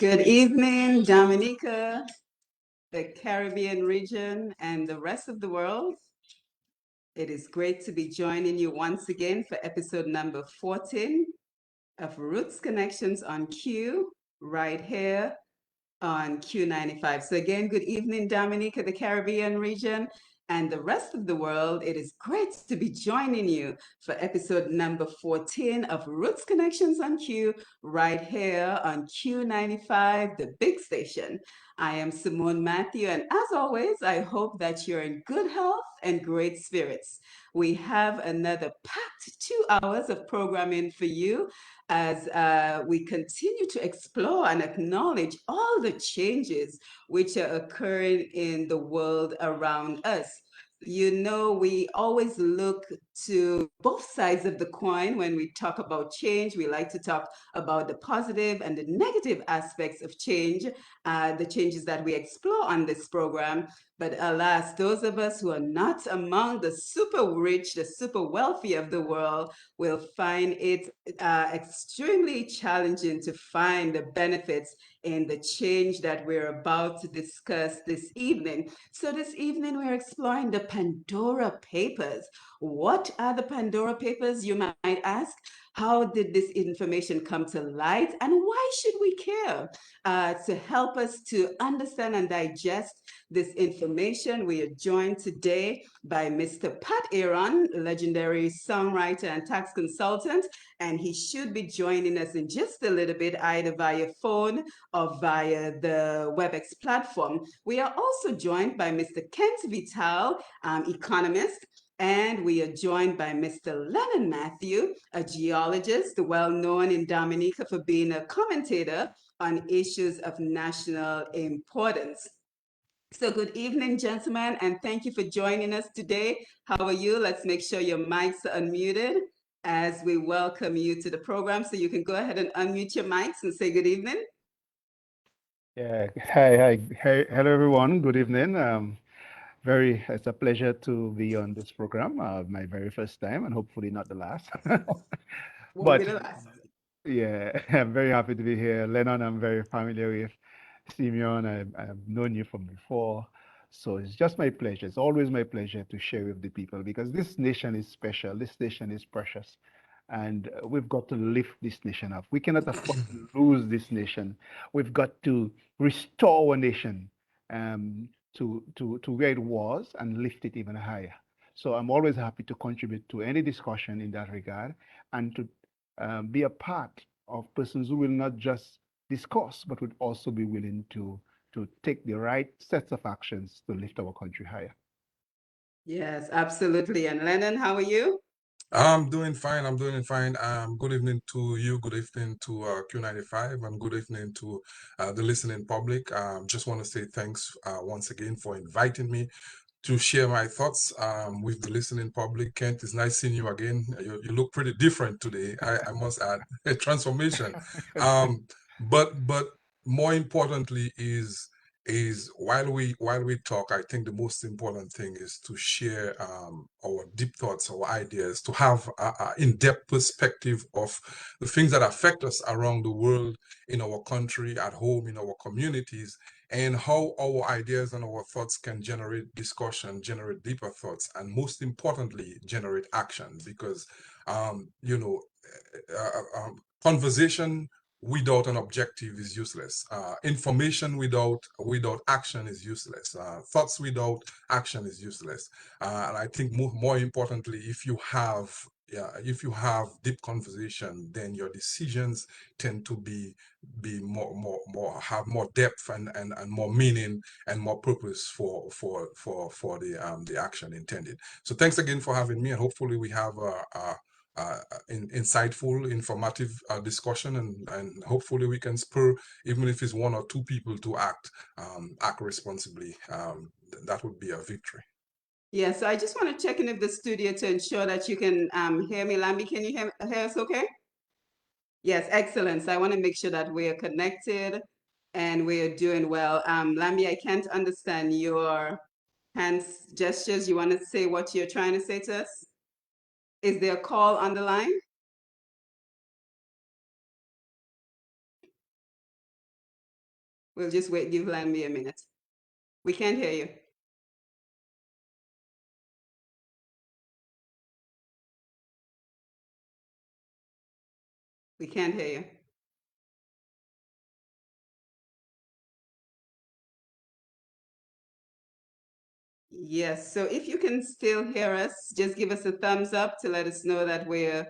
Good evening, Dominica, the Caribbean region, and the rest of the world. It is great to be joining you once again for episode number 14 of Roots Connections on Q, right here on Q95. So again, good evening, Dominica, the Caribbean region, and the rest of the world. It is great to be joining you for episode number 14 of Roots Connections on Q, right here on Q95, the big station. I am Simone Matthew, and as always, I hope that you're in good health and great spirits. We have another packed 2 hours of programming for you as we continue to explore and acknowledge all the changes which are occurring in the world around us. You know, we always look to both sides of the coin when we talk about change. We like to talk about the positive and the negative aspects of change, the changes that we explore on this program. But alas, those of us who are not among the super rich, the super wealthy of the world, will find it extremely challenging to find the benefits in the change that we're about to discuss this evening. So this evening, we're exploring the Pandora Papers. What are the Pandora Papers, you might ask? How did this information come to light? And why should we care? To help us to understand and digest this information, we are joined today by Mr. Pat Aaron, legendary songwriter and tax consultant, and he should be joining us in just a little bit, either via phone or via the WebEx platform. We are also joined by Mr. Kent Vital, economist, and we are joined by Mr. Lennon Matthew, a geologist, well known in Dominica for being a commentator on issues of national importance. So good evening, gentlemen, and thank you for joining us today. How are you? Let's make sure your mics are unmuted as we welcome you to the program. So you can go ahead and unmute your mics and say good evening. Yeah. Hi. Hello, everyone. Good evening. It's a pleasure to be on this program. My very first time, and hopefully not the last. Won't be But the last. yeah, I'm very happy to be here. Lennon, I'm very familiar with. Simeon, I've known you from before. So it's just my pleasure. It's always my pleasure to share with the people because this nation is special. This nation is precious. And we've got to lift this nation up. We cannot afford to lose this nation. We've got to restore our nation to where it was and lift it even higher. So I'm always happy to contribute to any discussion in that regard and to be a part of persons who will not just discuss, but would also be willing to take the right sets of actions to lift our country higher. Yes, absolutely. And Lennon, how are you? I'm doing fine. I'm doing fine. Good evening to you. Good evening to Q95, and good evening to the listening public. Just want to say thanks once again for inviting me to share my thoughts with the listening public. Kent, it's nice seeing you again. You look pretty different today. I must add, a transformation. But more importantly is while we talk, I think the most important thing is to share our deep thoughts, our ideas, to have a in-depth perspective of the things that affect us around the world, in our country, at home, in our communities, and how our ideas and our thoughts can generate discussion, generate deeper thoughts, and most importantly, generate action. Because conversation without an objective is useless. Information without action is useless. Thoughts without action is useless. And I think more importantly, if you have deep conversation, then your decisions tend to be have more depth and more meaning and more purpose for the action intended. So thanks again for having me, and hopefully we have insightful, informative discussion, and hopefully we can spur, even if it's one or two people, to act responsibly. That would be a victory. Yeah, so I just want to check in with the studio to ensure that you can hear me. Lambi, can you hear us okay? Yes, excellent. So I want to make sure that we are connected and we are doing well. Lambi, I can't understand your hands gestures. You want to say what you're trying to say to us? Is there a call on the line? We'll just wait, give Lambi a minute. We can't hear you. We can't hear you. Yes, so if you can still hear us, just give us a thumbs up to let us know that we're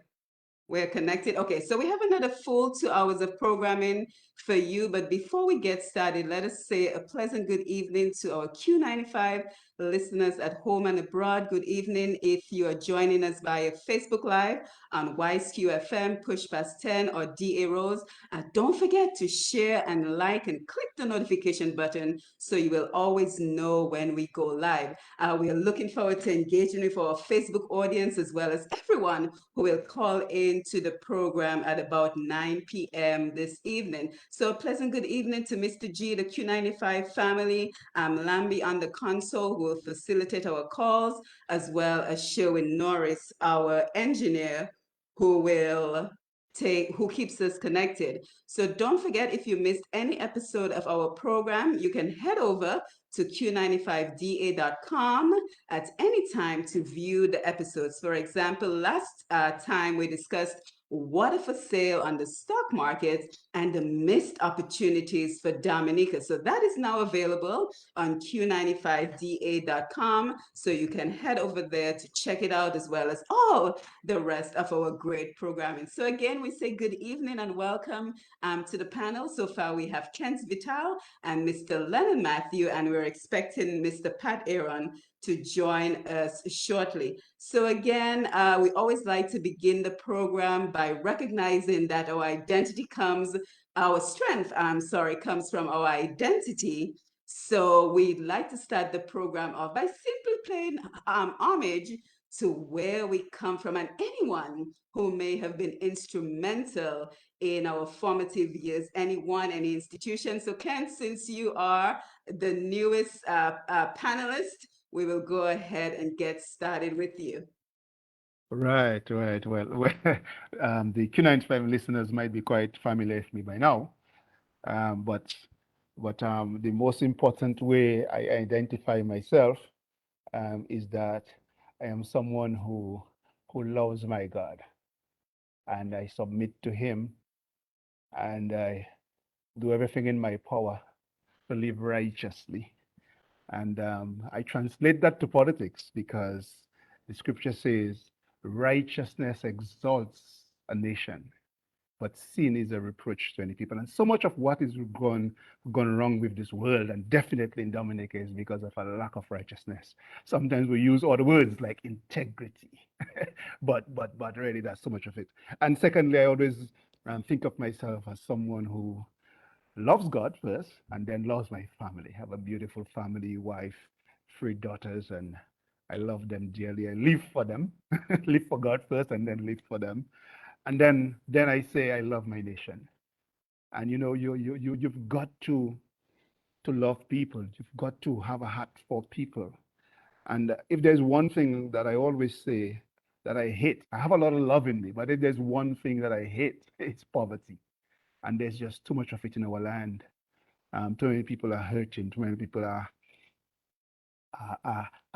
connected. Okay, so we have another full 2 hours of programming for you. But before we get started, let us say a pleasant good evening to our Q95 listeners at home and abroad. Good evening if you are joining us via Facebook Live on YSQFM, Push Past 10, or DA Rose. Don't forget to share and like and click the notification button so you will always know when we go live. We are looking forward to engaging with our Facebook audience as well as everyone who will call in to the program at about 9 p.m. this evening. So a pleasant good evening to Mr. G, the Q95 family. I'm Lambi on the console who will facilitate our calls, as well as Sherwin Norris, our engineer, who keeps us connected. So don't forget, if you missed any episode of our program, you can head over to q95da.com at any time to view the episodes. For example, last time we discussed water for sale on the stock market and the missed opportunities for Dominica. So that is now available on q95da.com. So you can head over there to check it out, as well as all the rest of our great programming. So again, we say good evening and welcome to the panel. So far we have Kent Vital and Mr. Lennon Matthew, and we're expecting Mr. Pat Aaron to join us shortly. So again, we always like to begin the program by recognizing that our strength comes from our identity. So we'd like to start the program off by simply paying homage to where we come from and anyone who may have been instrumental in our formative years, any institution. So Ken, since you are the newest panelist, we will go ahead and get started with you. Right. Well, the Q95 listeners might be quite familiar with me by now, but the most important way I identify myself is that I am someone who loves my God, and I submit to Him, and I do everything in my power to live righteously. And I translate that to politics because the scripture says righteousness exalts a nation, but sin is a reproach to any people. And so much of what is gone wrong with this world, and definitely in Dominica, is because of a lack of righteousness. Sometimes we use other words like integrity, but really that's so much of it. And secondly, I always think of myself as someone who loves God first and then loves my family. I have a beautiful family, wife, 3 daughters, and I love them dearly. I live for them, live for God first and then live for them. And then I say I love my nation. And you've got to love people. You've got to have a heart for people. And if there's one thing that I always say that I hate, I have a lot of love in me, but if there's one thing that I hate, it's poverty. And there's just too much of it in our land. Too many people are hurting. Too many people are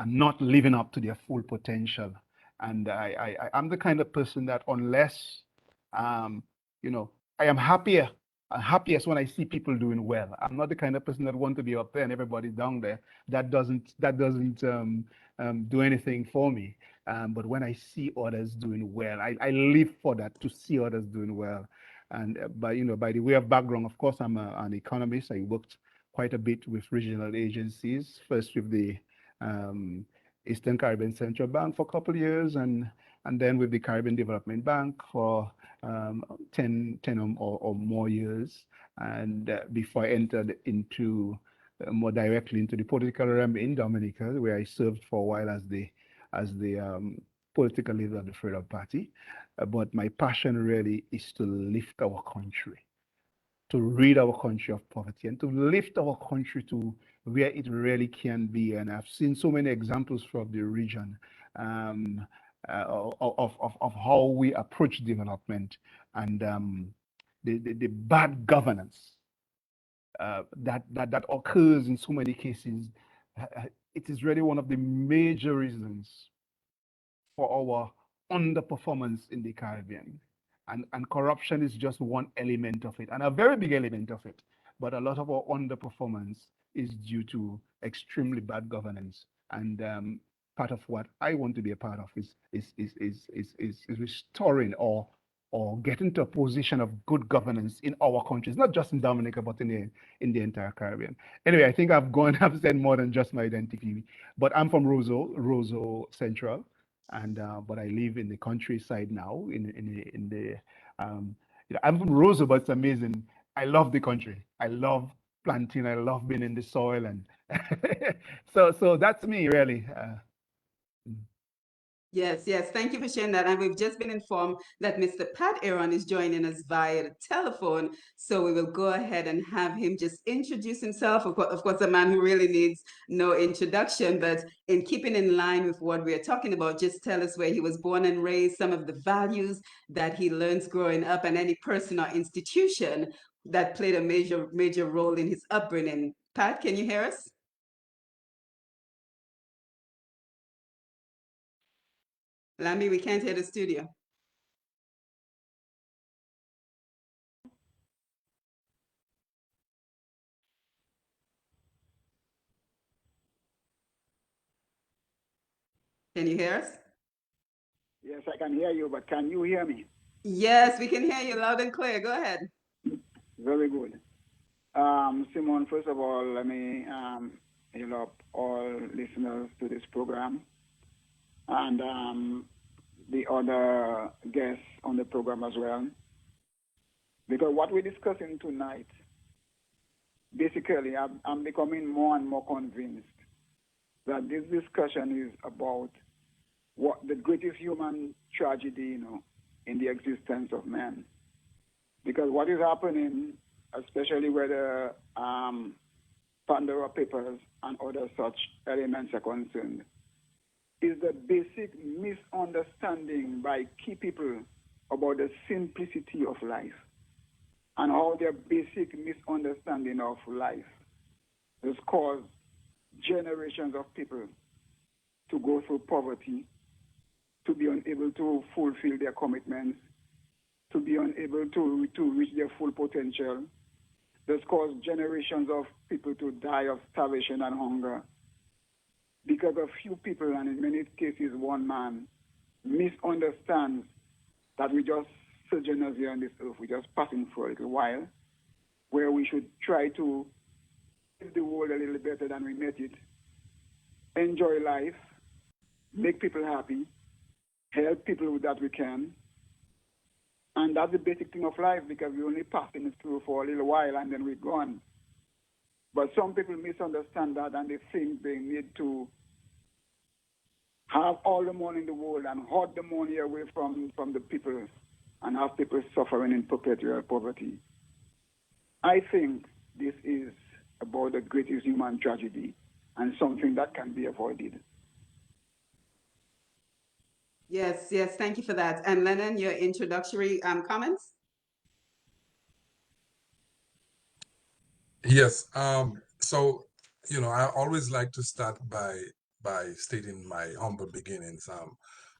not living up to their full potential. And I'm the kind of person that unless, um, you know, I am happiest when I see people doing well. I'm not the kind of person that want to be up there and everybody down there. That doesn't do anything for me. But when I see others doing well, I live for that, to see others doing well. And by the way of background, of course, I'm an economist. I worked quite a bit with regional agencies, first with the um, Eastern Caribbean Central Bank for a couple of years, and then with the Caribbean Development Bank for 10 or more years. And before I entered into more directly into the political realm in Dominica, where I served for a while as the political leader of the Freedom Party. But my passion really is to lift our country, to rid our country of poverty, and to lift our country to where it really can be. And I've seen so many examples from the region um, of how we approach development, and the bad governance that occurs in so many cases. It is really one of the major reasons for our underperformance in the Caribbean. And corruption is just one element of it, and a very big element of it. But a lot of our underperformance is due to extremely bad governance. And part of what I want to be a part of is restoring or getting to a position of good governance in our countries, not just in Dominica, but in the entire Caribbean. Anyway, I think I've said more than just my identity, but I'm from Roseau Central, and but I live in the countryside now. I'm from Roseau, but it's amazing. I love the country. I love planting. I love being in the soil, and so that's me really. Yes, yes. Thank you for sharing that. And we've just been informed that Mr. Pat Aaron is joining us via the telephone. So we will go ahead and have him just introduce himself. Of course, a man who really needs no introduction, but in keeping in line with what we are talking about, just tell us where he was born and raised, some of the values that he learns growing up, and any person or institution that played a major role in his upbringing. Pat, can you hear us? Lambi, we can't hear the studio. Can you hear us? Yes, I can hear you, but can you hear me? Yes, we can hear you loud and clear. Go ahead. Very good. Simon, first of all, let me hail up all listeners to this program and the other guests on the program as well. Because what we're discussing tonight, basically, I'm becoming more and more convinced that this discussion is about what the greatest human tragedy, in the existence of man. Because what is happening, especially where the Pandora Papers and other such elements are concerned, is the basic misunderstanding by key people about the simplicity of life and how their basic misunderstanding of life has caused generations of people to go through poverty, to be unable to fulfill their commitments, to be unable to reach their full potential. That's caused generations of people to die of starvation and hunger because a few people, and in many cases one man, misunderstands that we just sojourners here on this earth, we're just passing for a little while, where we should try to live the world a little better than we met it, enjoy life, make people happy, help people that we can. And that's the basic thing of life, because we're only passing it through for a little while and then we're gone. But some people misunderstand that, and they think they need to have all the money in the world and hoard the money away from the people and have people suffering in perpetual poverty. I think this is about the greatest human tragedy and something that can be avoided. Yes, yes, thank you for that. And Lennon, your introductory comments? Yes. So, I always like to start by stating my humble beginnings.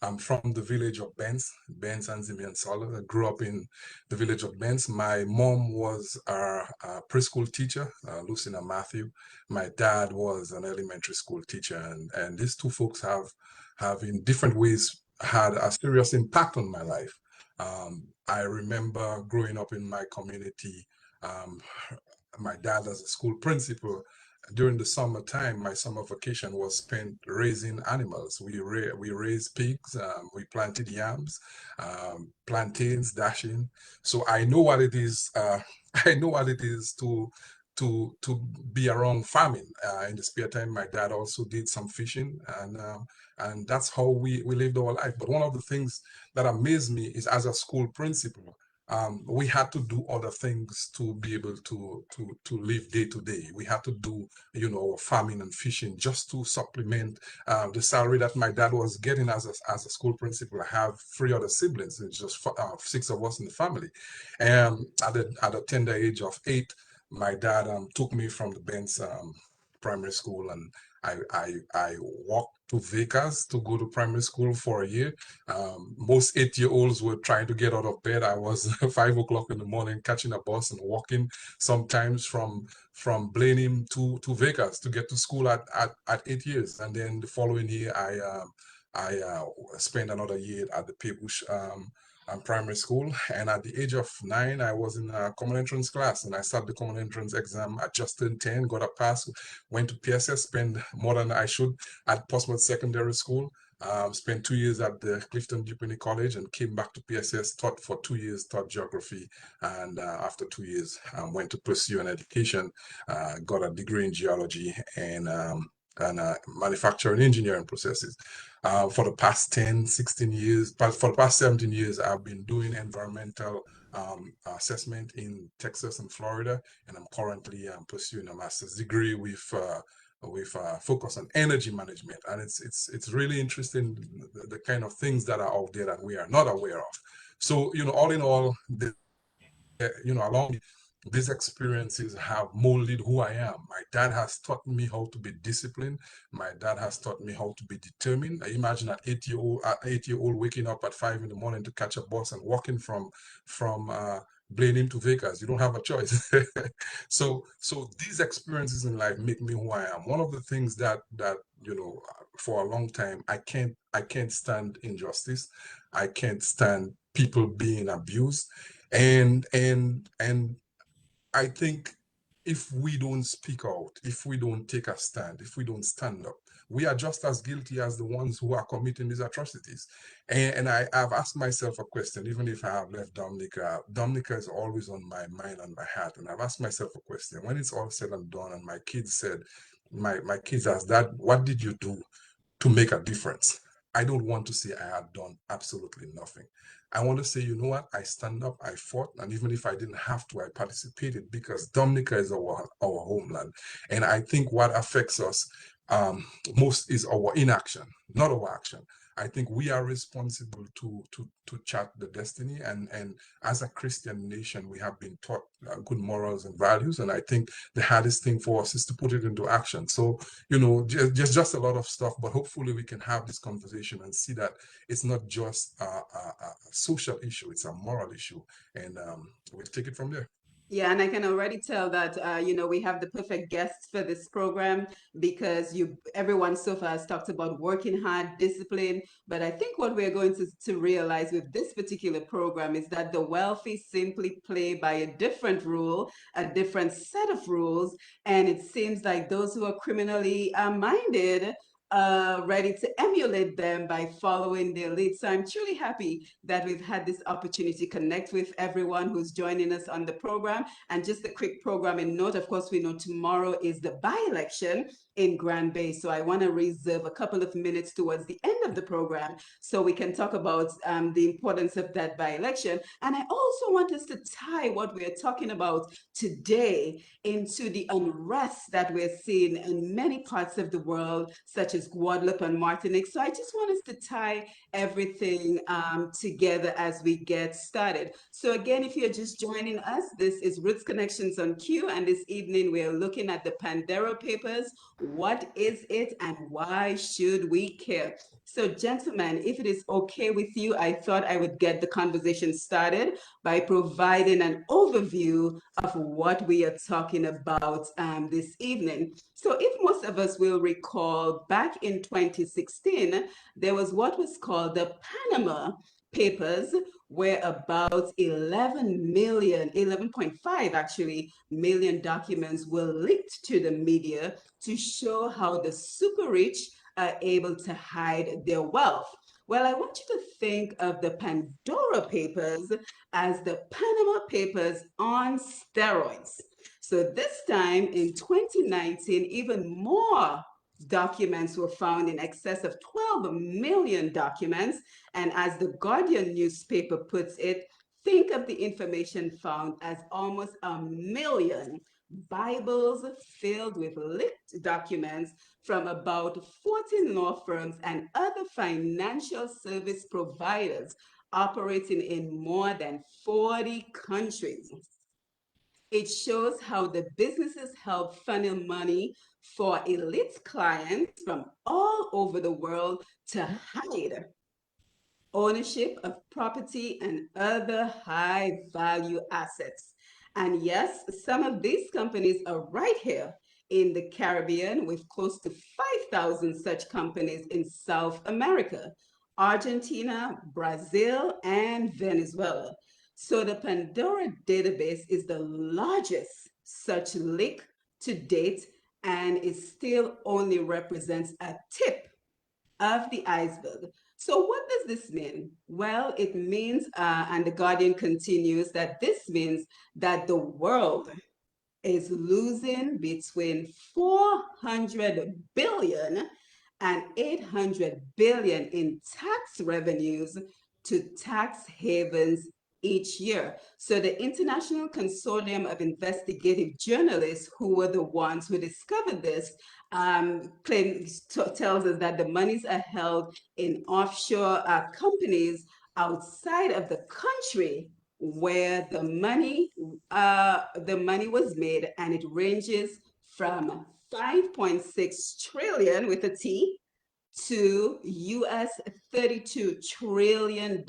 I'm from the village of Benz and Zimian Solo. I grew up in the village of Benz. My mom was a preschool teacher, Lucina Matthew. My dad was an elementary school teacher, and these two folks have in different ways had a serious impact on my life. I remember growing up in my community. Um, my dad as a school principal, during the summertime, my summer vacation was spent raising animals. We raised pigs, we planted yams, plantains, dashing. So I know what it is. I know what it is to be around farming. In the spare time, my dad also did some fishing, and that's how we lived our life. But one of the things that amazed me is, as a school principal, we had to do other things to be able to live day to day. We had to do, farming and fishing just to supplement the salary that my dad was getting as a school principal. I have 3 other siblings. It's just 6 of us in the family. And at the tender age of 8, my dad took me from the Benz primary school, and I walked to Vegas to go to primary school for a year. Most 8-year-olds were trying to get out of bed. I was 5 o'clock in the morning catching a bus and walking sometimes from Blenheim to Vegas to get to school at 8 years. And then the following year, I spent another year at the Pebush primary school. And at the age of 9, I was in a common entrance class, and I sat the common entrance exam. I just turned 10, got a pass, went to PSS, spent more than I should at Portsmouth Secondary School. Spent 2 years at the Clifton Jupiter College and came back to PSS, taught for 2 years, taught geography. And after 2 years, went to pursue an education, got a degree in geology and manufacturing engineering processes. For the past 10, 16 years, but for the past 17 years, I've been doing environmental assessment in Texas and Florida, and I'm currently pursuing a master's degree with focus on energy management. And it's really interesting, the kind of things that are out there that we are not aware of. So, all in all, along these experiences have molded who I am. My dad has taught me how to be disciplined. My dad has taught me how to be determined. I imagine an 8-year-old waking up at 5 in the morning to catch a bus and walking from Blenheim to Vegas. You don't have a choice. So these experiences in life make me who I am. One of the things that for a long time, I can't stand injustice. I can't stand people being abused. And I think if we don't speak out, if we don't take a stand, if we don't stand up, we are just as guilty as the ones who are committing these atrocities. And I've asked myself a question, even if I have left Dominica. Dominica is always on my mind and my heart. And I've asked myself a question. When it's all said and done, and my kids asked, Dad, what did you do to make a difference? I don't want to say I had done absolutely nothing. I want to say, you know what? I stand up, I fought, and even if I didn't have to, I participated, because Dominica is our homeland. And I think what affects us most is our inaction, not our action. I think we are responsible to chart the destiny, and as a Christian nation, we have been taught good morals and values, and I think the hardest thing for us is to put it into action. So just a lot of stuff, but hopefully we can have this conversation and see that it's not just a social issue, it's a moral issue, and we'll take it from there. Yeah, and I can already tell that we have the perfect guests for this program, because everyone so far has talked about working hard, discipline. But I think what we're going to realize with this particular program is that the wealthy simply play by a different rule, a different set of rules, and it seems like those who are criminally minded ready to emulate them by following their lead. So I'm truly happy that we've had this opportunity to connect with everyone who's joining us on the program. And just a quick programming note, of course, we know tomorrow is the by-election in Grand Bay. So I want to reserve a couple of minutes towards the end of the program so we can talk about the importance of that by-election. And I also want us to tie what we're talking about today into the unrest that we're seeing in many parts of the world, such as Guadalupe and Martinique. So I just want us to tie everything together as we get started. So again, if you're just joining us, this is Roots Connections on Q, and this evening we're looking at the Pandora Papers. What is it and why should we care? So gentlemen, if it is okay with you, I thought I would get the conversation started by providing an overview of what we are talking about this evening. So if most of us will recall, back in 2016, there was what was called the Panama Papers, where about 11.5 actually million documents were leaked to the media to show how the super rich are able to hide their wealth. Well, I want you to think of the Pandora Papers as the Panama Papers on steroids. So this time in 2019, even more documents were found, in excess of 12 million documents. And as the Guardian newspaper puts it, think of the information found as almost 1 million Bibles filled with leaked documents from about 14 law firms and other financial service providers operating in more than 40 countries. It shows how the businesses help funnel money for elite clients from all over the world to hide ownership of property and other high value assets. And yes, some of these companies are right here in the Caribbean with close to 5,000 such companies in South America, Argentina, Brazil, and Venezuela. So the Pandora database is the largest such leak to date, and it still only represents a tip of the iceberg. So, what does this mean? Well, it means, and the Guardian continues, that this means that the world is losing between 400 billion and 800 billion in tax revenues to tax havens each year. So the International Consortium of Investigative Journalists, who were the ones who discovered this, tells us that the monies are held in offshore companies outside of the country where the money was made, and it ranges from 5.6 trillion with a T to US $32 trillion.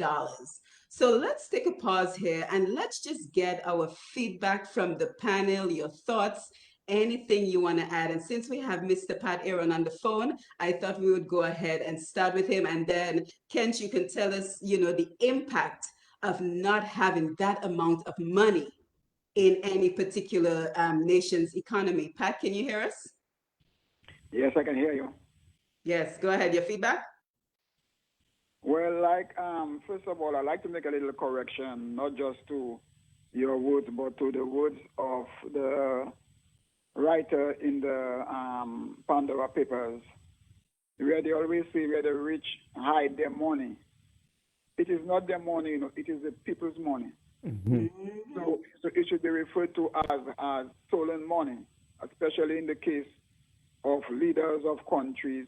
So let's take a pause here and let's just get our feedback from the panel, your thoughts, anything you want to add. And since we have Mr. Pat Aaron on the phone, I thought we would go ahead and start with him. And then Kent, you can tell us, the impact of not having that amount of money in any particular nation's economy. Pat, can you hear us? Yes, I can hear you. Yes, go ahead. Your feedback? Well, first of all, I'd like to make a little correction, not just to your words, but to the words of the writer in the Pandora Papers, where they always say where the rich hide their money. It is not their money, it is the people's money. Mm-hmm. So it should be referred to as stolen money, especially in the case of leaders of countries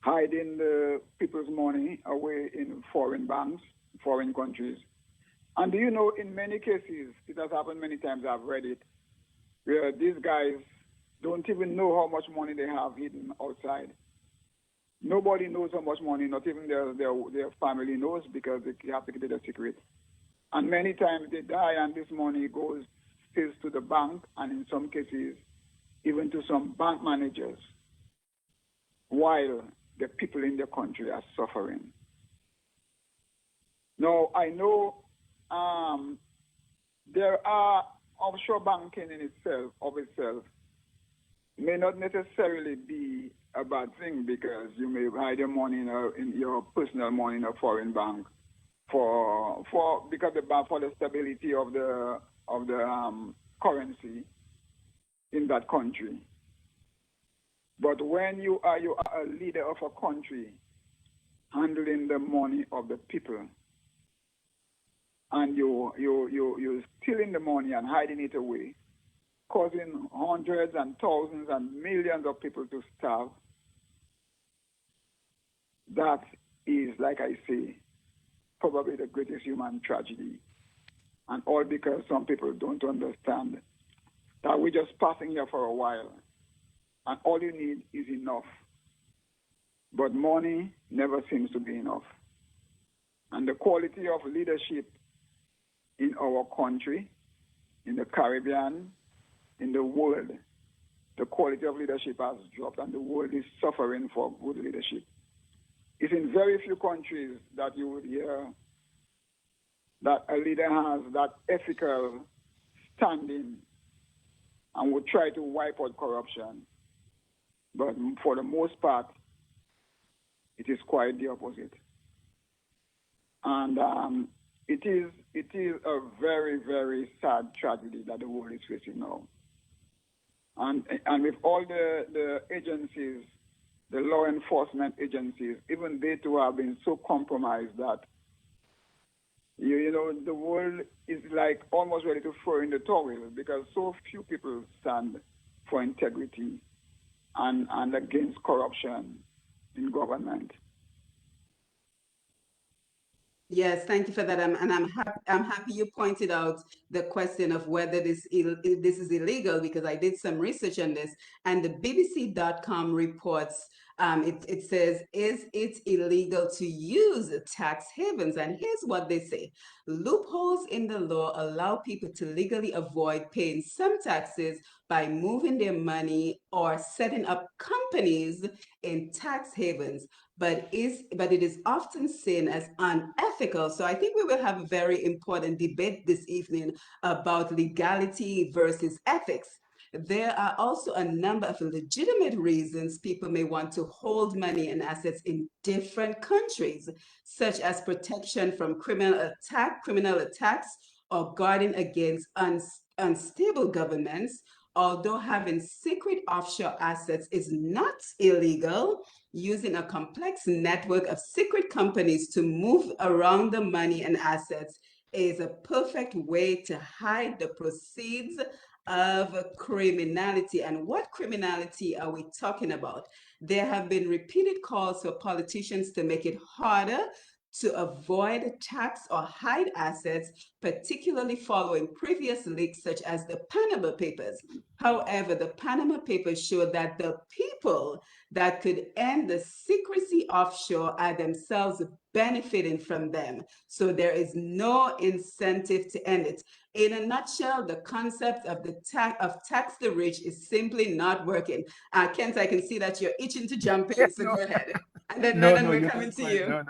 hiding the people's money away in foreign banks, foreign countries. And do you know, in many cases, it has happened many times, I've read it, where these guys don't even know how much money they have hidden outside. Nobody knows how much money, not even their family knows, because they have to keep it a secret. And many times they die and this money stays to the bank, and in some cases, even to some bank managers, while the people in the country are suffering. Now, I know there are offshore banking in itself may not necessarily be a bad thing, because you may hide your money in your personal money in a foreign bank for the stability of the currency in that country. But when you are a leader of a country handling the money of the people, and you're stealing the money and hiding it away, causing hundreds and thousands and millions of people to starve, that is, like I say, probably the greatest human tragedy. And all because some people don't understand that we're just passing here for a while, and all you need is enough. But money never seems to be enough. And the quality of leadership in our country, in the Caribbean, in the world, the quality of leadership has dropped, and the world is suffering for good leadership. It's in very few countries that you would hear that a leader has that ethical standing and would try to wipe out corruption. But for the most part, it is quite the opposite. And it is a very, very sad tragedy that the world is facing now. And with all the agencies, the law enforcement agencies, even they too have been so compromised that the world is like almost ready to throw in the towel, because so few people stand for integrity and against corruption in government. Yes, thank you for that. I'm happy you pointed out the question of whether this is illegal, because I did some research on this, and the BBC.com reports, it says, is it illegal to use tax havens? And here's what they say. Loopholes in the law allow people to legally avoid paying some taxes by moving their money or setting up companies in tax havens, but it is often seen as unethical. So I think we will have a very important debate this evening about legality versus ethics. There are also a number of legitimate reasons people may want to hold money and assets in different countries, such as protection from criminal attacks, or guarding against unstable governments. Although having secret offshore assets is not illegal, using a complex network of secret companies to move around the money and assets is a perfect way to hide the proceeds of criminality. And what criminality are we talking about? There have been repeated calls for politicians to make it harder to avoid tax or hide assets, particularly following previous leaks such as the Panama Papers. However, the Panama Papers show that the people that could end the secrecy offshore are themselves benefiting from them. So there is no incentive to end it. In a nutshell, the concept of tax the rich is simply not working. Kent, I can see that you're itching to jump in, so No, go ahead. And then no, Lennon, no, we're you're coming doing to quite, you. no,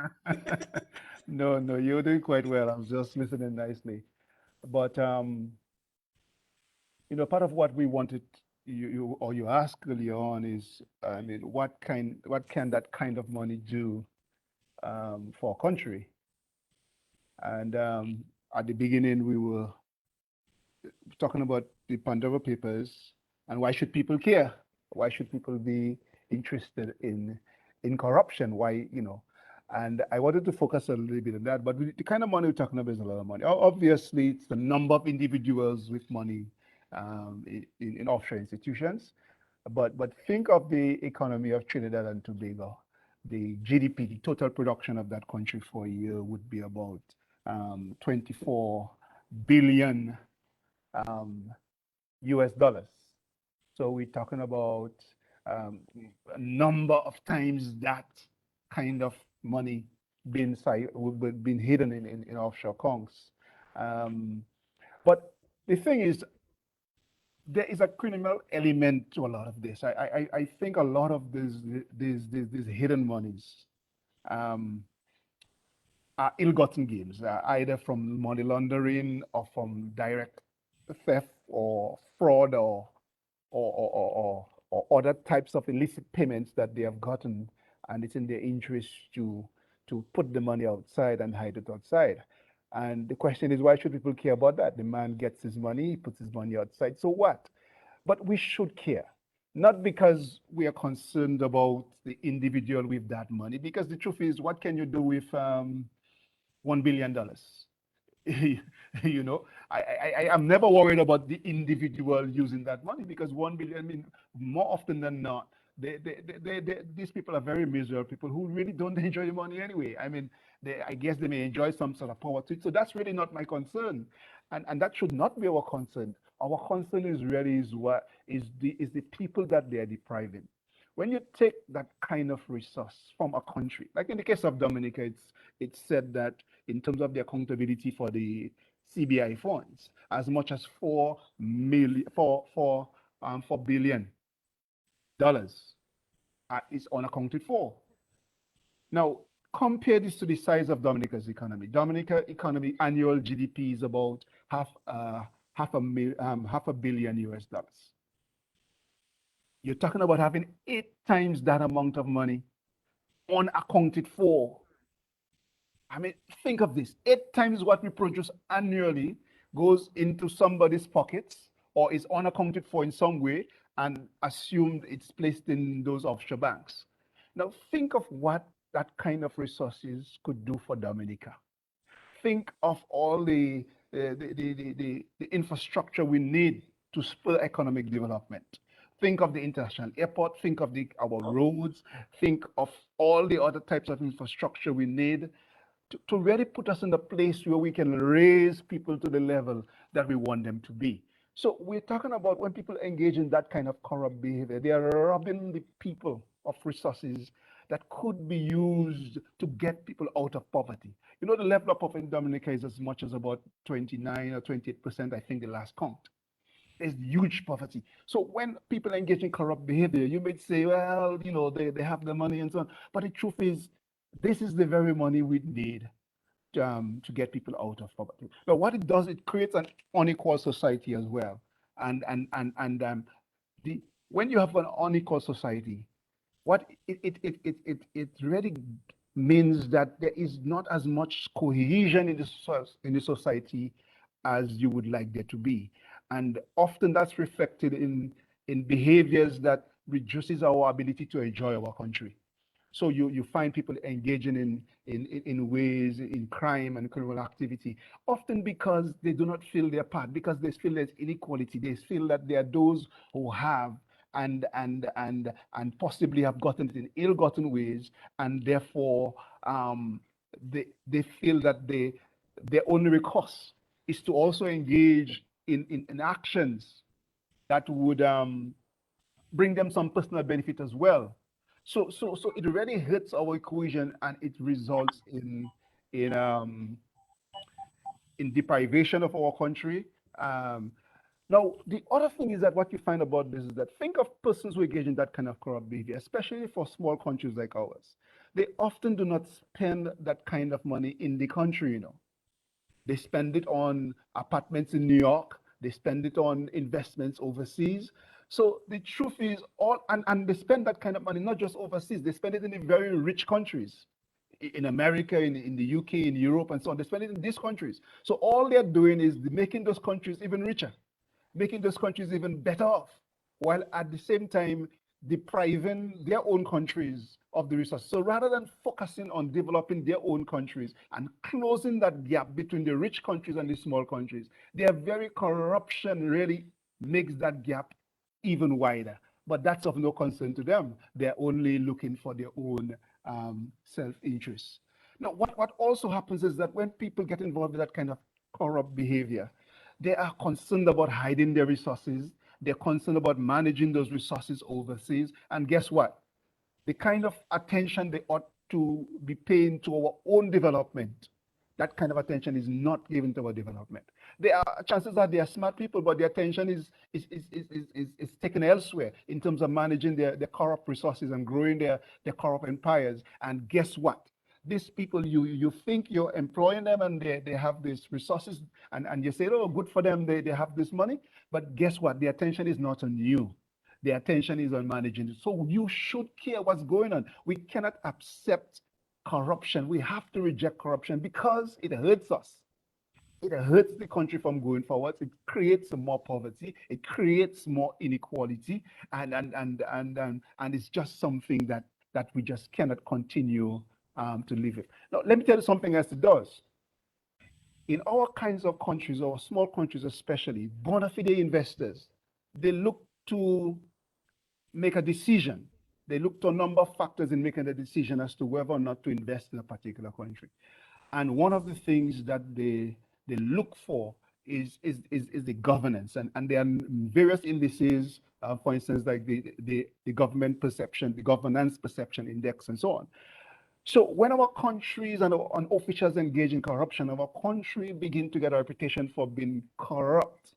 no, no, no, you're doing quite well. I was just listening nicely. But part of what we wanted you asked earlier on is, I mean, what can that kind of money do for a country? And at the beginning, we were talking about the Pandora Papers and why should people care? Why should people be interested in corruption? Why, And I wanted to focus a little bit on that. But the kind of money we're talking about is a lot of money. Obviously, it's the number of individuals with money in offshore institutions. But think of the economy of Trinidad and Tobago. The GDP, the total production of that country for a year would be about 24 billion US dollars. So we're talking about a number of times that kind of money being hidden in offshore accounts. But the thing is, there is a criminal element to a lot of this. I think a lot of these hidden monies um, are ill-gotten gains, either from money laundering or from direct theft or fraud or other types of illicit payments that they have gotten, and it's in their interest to put the money outside and hide it outside. And the question is, why should people care about that? The man gets his money, he puts his money outside. So what? But we should care, not because we are concerned about the individual with that money, because the truth is, what can you do with $1 billion? I'm never worried about the individual using that money, because 1 billion, I mean, more often than not, these people are very miserable people who really don't enjoy the money anyway. I mean, I guess they may enjoy some sort of poverty. So that's really not my concern. And that should not be our concern. Our concern is really is the people that they are depriving. When you take that kind of resource from a country, like in the case of Dominica, it's said that in terms of the accountability for the CBI funds, as much as 4 billion dollars is unaccounted for. Now, compare this to the size of Dominica's economy. Dominica economy annual GDP is about half a billion US dollars. You're talking about having 8 times that amount of money unaccounted for. I mean, think of this: 8 times what we produce annually goes into somebody's pockets or is unaccounted for in some way and assumed it's placed in those offshore banks. Now, think of what that kind of resources could do for Dominica. Think of all the infrastructure we need to spur economic development. Think of the international airport, think of our roads, think of all the other types of infrastructure we need to really put us in the place where we can raise people to the level that we want them to be. So we're talking about when people engage in that kind of corrupt behavior, they are robbing the people of resources that could be used to get people out of poverty. You know, the level of poverty in Dominica is as much as about 29 or 28%, I think the last count. There's huge poverty. So when people engage in corrupt behavior, you may say, well, you know, they have the money and so on. But the truth is, this is the very money we need to get people out of poverty. But what it does, it creates an unequal society as well. And the when you have an unequal society, what it really means that there is not as much cohesion in the society as you would like there to be, and often that's reflected in behaviors that reduces our ability to enjoy our country. So you find people engaging in ways in crime and criminal activity, often because they do not feel their part, because they feel there's inequality. They feel that there are those who have and possibly have gotten it in ill-gotten ways, and therefore they feel that their only recourse is to also engage in actions that would bring them some personal benefit as well. So it really hurts our equation, and it results in um, in deprivation of our country. Now, the other thing is that what you find about this is that think of persons who engage in that kind of corrupt behavior, especially for small countries like ours. They often do not spend that kind of money in the country, you know. They spend it on apartments in New York. They spend it on investments overseas. So the truth is, and they spend that kind of money not just overseas. They spend it in the very rich countries, in America, in the UK, in Europe, and so on. They spend it in these countries. So all they're doing is making those countries even richer, making those countries even better off, while at the same time depriving their own countries of the resources. So rather than focusing on developing their own countries and closing that gap between the rich countries and the small countries, their very corruption really makes that gap even wider. But that's of no concern to them. They're only looking for their own self-interest. Now, what also happens is that when people get involved in that kind of corrupt behavior, they are concerned about hiding their resources. They're concerned about managing those resources overseas. And guess what? The kind of attention they ought to be paying to our own development, that kind of attention is not given to our development. There are chances that they are smart people, but their attention is taken elsewhere in terms of managing their corrupt resources and growing their corrupt empires. And guess what? These people, you think you're employing them and they have these resources, and you say, oh, good for them, they have this money. But guess what? The attention is not on you. The attention is on managing it. So you should care what's going on. We cannot accept corruption. We have to reject corruption because it hurts us. It hurts the country from going forward. It creates more poverty. It creates more inequality, and it's just something that we just cannot continue to live with. Now, let me tell you something else it does. In our kinds of countries, or small countries especially, bona fide investors, they look to make a decision. They look to a number of factors in making a decision as to whether or not to invest in a particular country. And one of the things that they look for is the governance. And there are various indices, for instance, like the government perception, the governance perception index, and so on. So when our countries and officials engage in corruption, our country begin to get a reputation for being corrupt.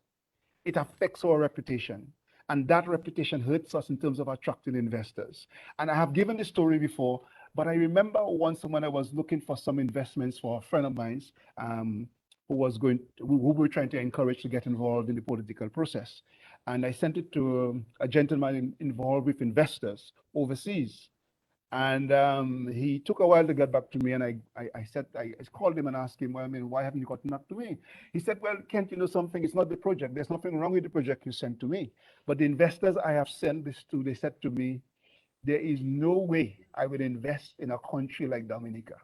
It affects our reputation. And that reputation hurts us in terms of attracting investors. And I have given this story before, but I remember once when I was looking for some investments for a friend of mine who we were trying to encourage to get involved in the political process. And I sent it to a gentleman involved with investors overseas. And he took a while to get back to me, and I called him and asked him, well, I mean, why haven't you gotten back to me? He said, well, Kent, you know something? It's not the project. There's nothing wrong with the project you sent to me. But the investors I have sent this to, they said to me, there is no way I would invest in a country like Dominica.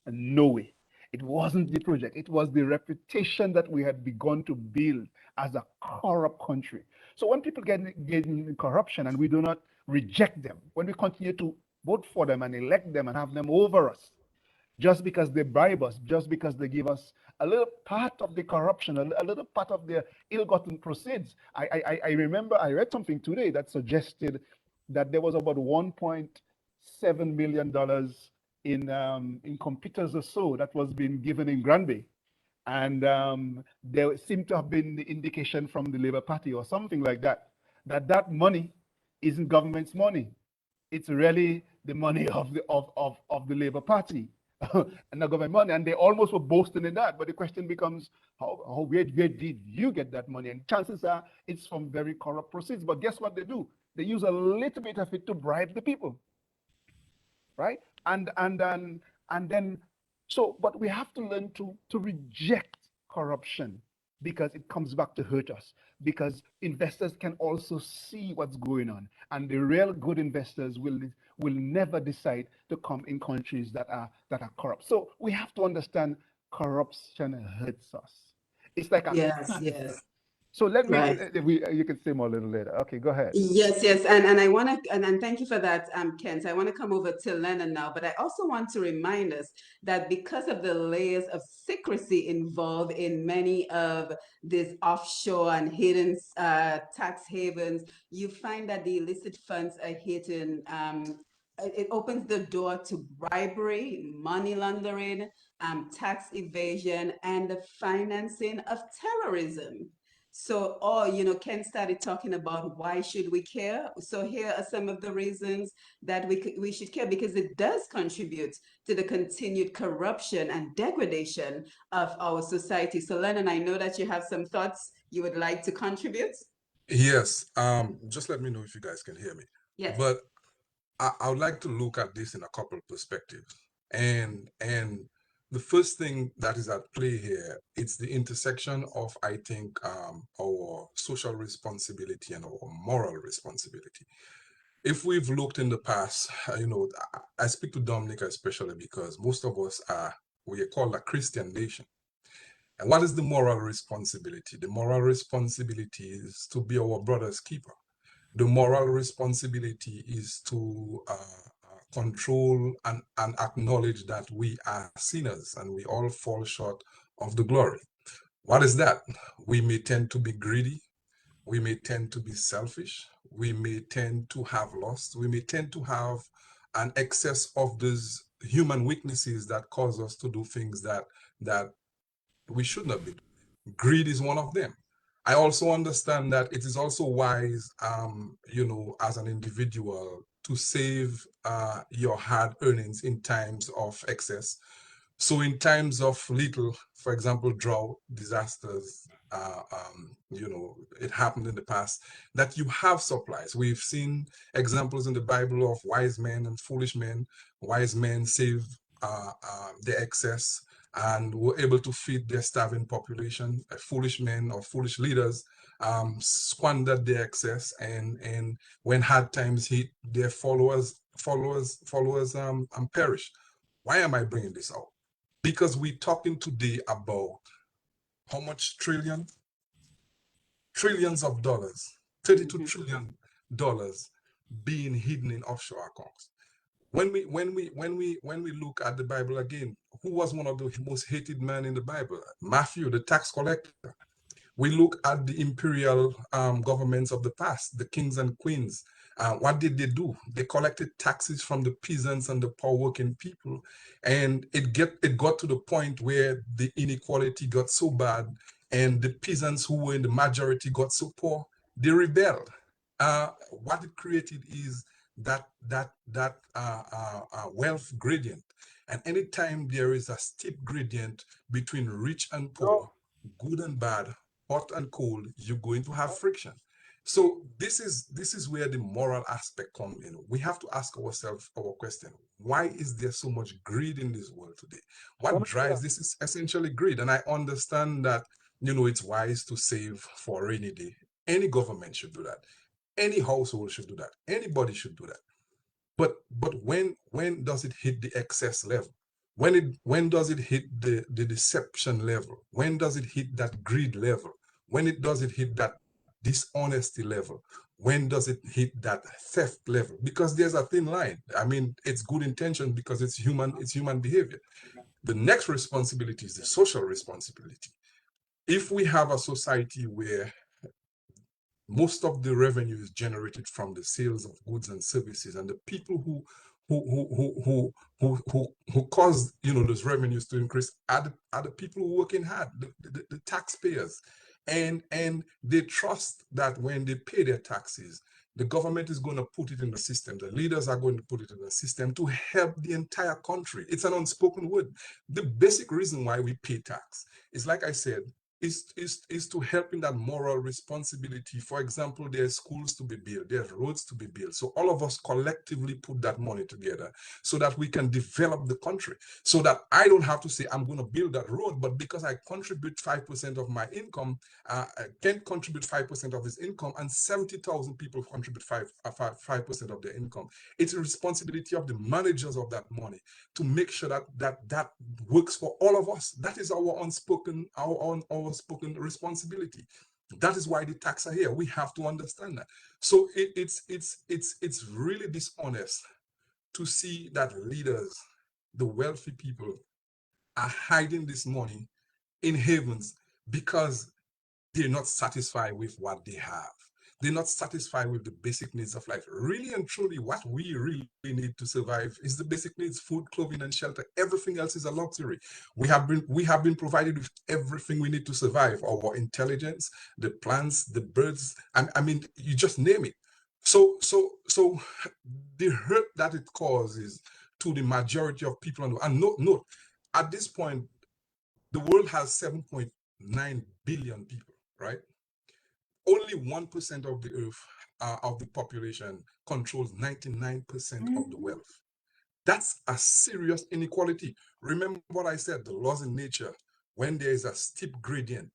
And no way. It wasn't the project. It was the reputation that we had begun to build as a corrupt country. So when people get in corruption and we do not reject them, when we continue to vote for them and elect them and have them over us, just because they bribe us, just because they give us a little part of the corruption, a little part of their ill-gotten proceeds. I remember I read something today that suggested that there was about $1.7 million in computers or so that was being given in Granby. And there seemed to have been the indication from the Labour Party or something like that, that money isn't government's money. It's really the money of the Labour Party and the government money. And they almost were boasting in that. But the question becomes, where did you get that money? And chances are it's from very corrupt proceeds. But guess what they do? They use a little bit of it to bribe the people, right? And then so, but we have to learn to reject corruption because it comes back to hurt us. Because investors can also see what's going on, and the real good investors will never decide to come in countries that are corrupt. So we have to understand corruption hurts us. It's like a Yes, cancer. yes. So let me, Right. you can say more a little later. Okay, go ahead. Yes, yes, and I want to, and thank you for that, Kent. I want to come over to Lennon now, but I also want to remind us that because of the layers of secrecy involved in many of these offshore and hidden tax havens, you find that the illicit funds are hidden. It opens the door to bribery, money laundering, tax evasion, and the financing of terrorism. So, Ken started talking about why should we care? So here are some of the reasons that we should care, because it does contribute to the continued corruption and degradation of our society. So Lennon, I know that you have some thoughts you would like to contribute. Yes. Just let me know if you guys can hear me. Yes. But I would like to look at this in a couple of perspectives. And the first thing that is at play here, it's the intersection of, I think, our social responsibility and our moral responsibility. If we've looked in the past, I speak to Dominica especially because most of us we are called a Christian nation. And what is the moral responsibility? The moral responsibility is to be our brother's keeper. The moral responsibility is to control and acknowledge that we are sinners and we all fall short of the glory. What is that? We may tend to be greedy. We may tend to be selfish. We may tend to have lust. We may tend to have an excess of these human weaknesses that cause us to do things that we should not be doing. Greed is one of them. I also understand that it is also wise, as an individual, to save your hard earnings in times of excess. So in times of little, for example, drought, disasters, it happened in the past, that you have supplies. We've seen examples in the Bible of wise men and foolish men. Wise men save their excess and were able to feed their starving population. Foolish men or foolish leaders squandered their excess, and when hard times hit, their followers perish. Why am I bringing this out? Because we're talking today about how much trillions of dollars, $32 trillion being hidden in offshore accounts. When we look at the Bible again, who was one of the most hated men in the Bible? Matthew, the tax collector. We look at the imperial governments of the past, the kings and queens. What did they do? They collected taxes from the peasants and the poor working people, and it got to the point where the inequality got so bad, and the peasants who were in the majority got so poor, they rebelled. What it created is that wealth gradient, and anytime there is a steep gradient between rich and poor, good and bad, hot and cold, you're going to have friction. So this is where the moral aspect comes in. We have to ask ourselves our question: why is there so much greed in this world today? What drives this is essentially greed. And I understand that it's wise to save for a rainy day. Any government should do that. Any household should do that. Anybody should do that. But when does it hit the excess level? When does it hit the deception level? When does it hit that greed level? When does it hit that dishonesty level? when does it hit that theft level? Because there's a thin line. I mean, it's good intention because it's human behavior. The next responsibility is the social responsibility. If we have a society where most of the revenue is generated from the sales of goods and services, and the people who cause those revenues to increase are the people who working hard, the taxpayers, and they trust that when they pay their taxes, the government is going to put it in the system. The leaders are going to put it in the system to help the entire country. It's an unspoken word. The basic reason why we pay tax is, like I said, is to help in that moral responsibility. For example, there's schools to be built, there's roads to be built. So all of us collectively put that money together so that we can develop the country. So that I don't have to say, I'm going to build that road, but because I contribute 5% of my income, I can contribute 5% of his income, and 70,000 people contribute 5% of their income. It's a responsibility of the managers of that money to make sure that works for all of us. That is our unspoken spoken responsibility. That is why the tax are here. We have to understand that. So it's really dishonest to see that leaders, the wealthy people, are hiding this money in havens because they're not satisfied with what they have. They're not satisfied with the basic needs of life. Really and truly, what we really need to survive is the basic needs: food, clothing, and shelter. Everything else is a luxury. We have been provided with everything we need to survive: our intelligence, the plants, the birds. I mean, you just name it. So the hurt that it causes to the majority of people, and note, at this point, the world has 7.9 billion people, right? Only 1% of the earth, of the population, controls 99% of the wealth. That's a serious inequality. Remember what I said, the laws in nature: when there is a steep gradient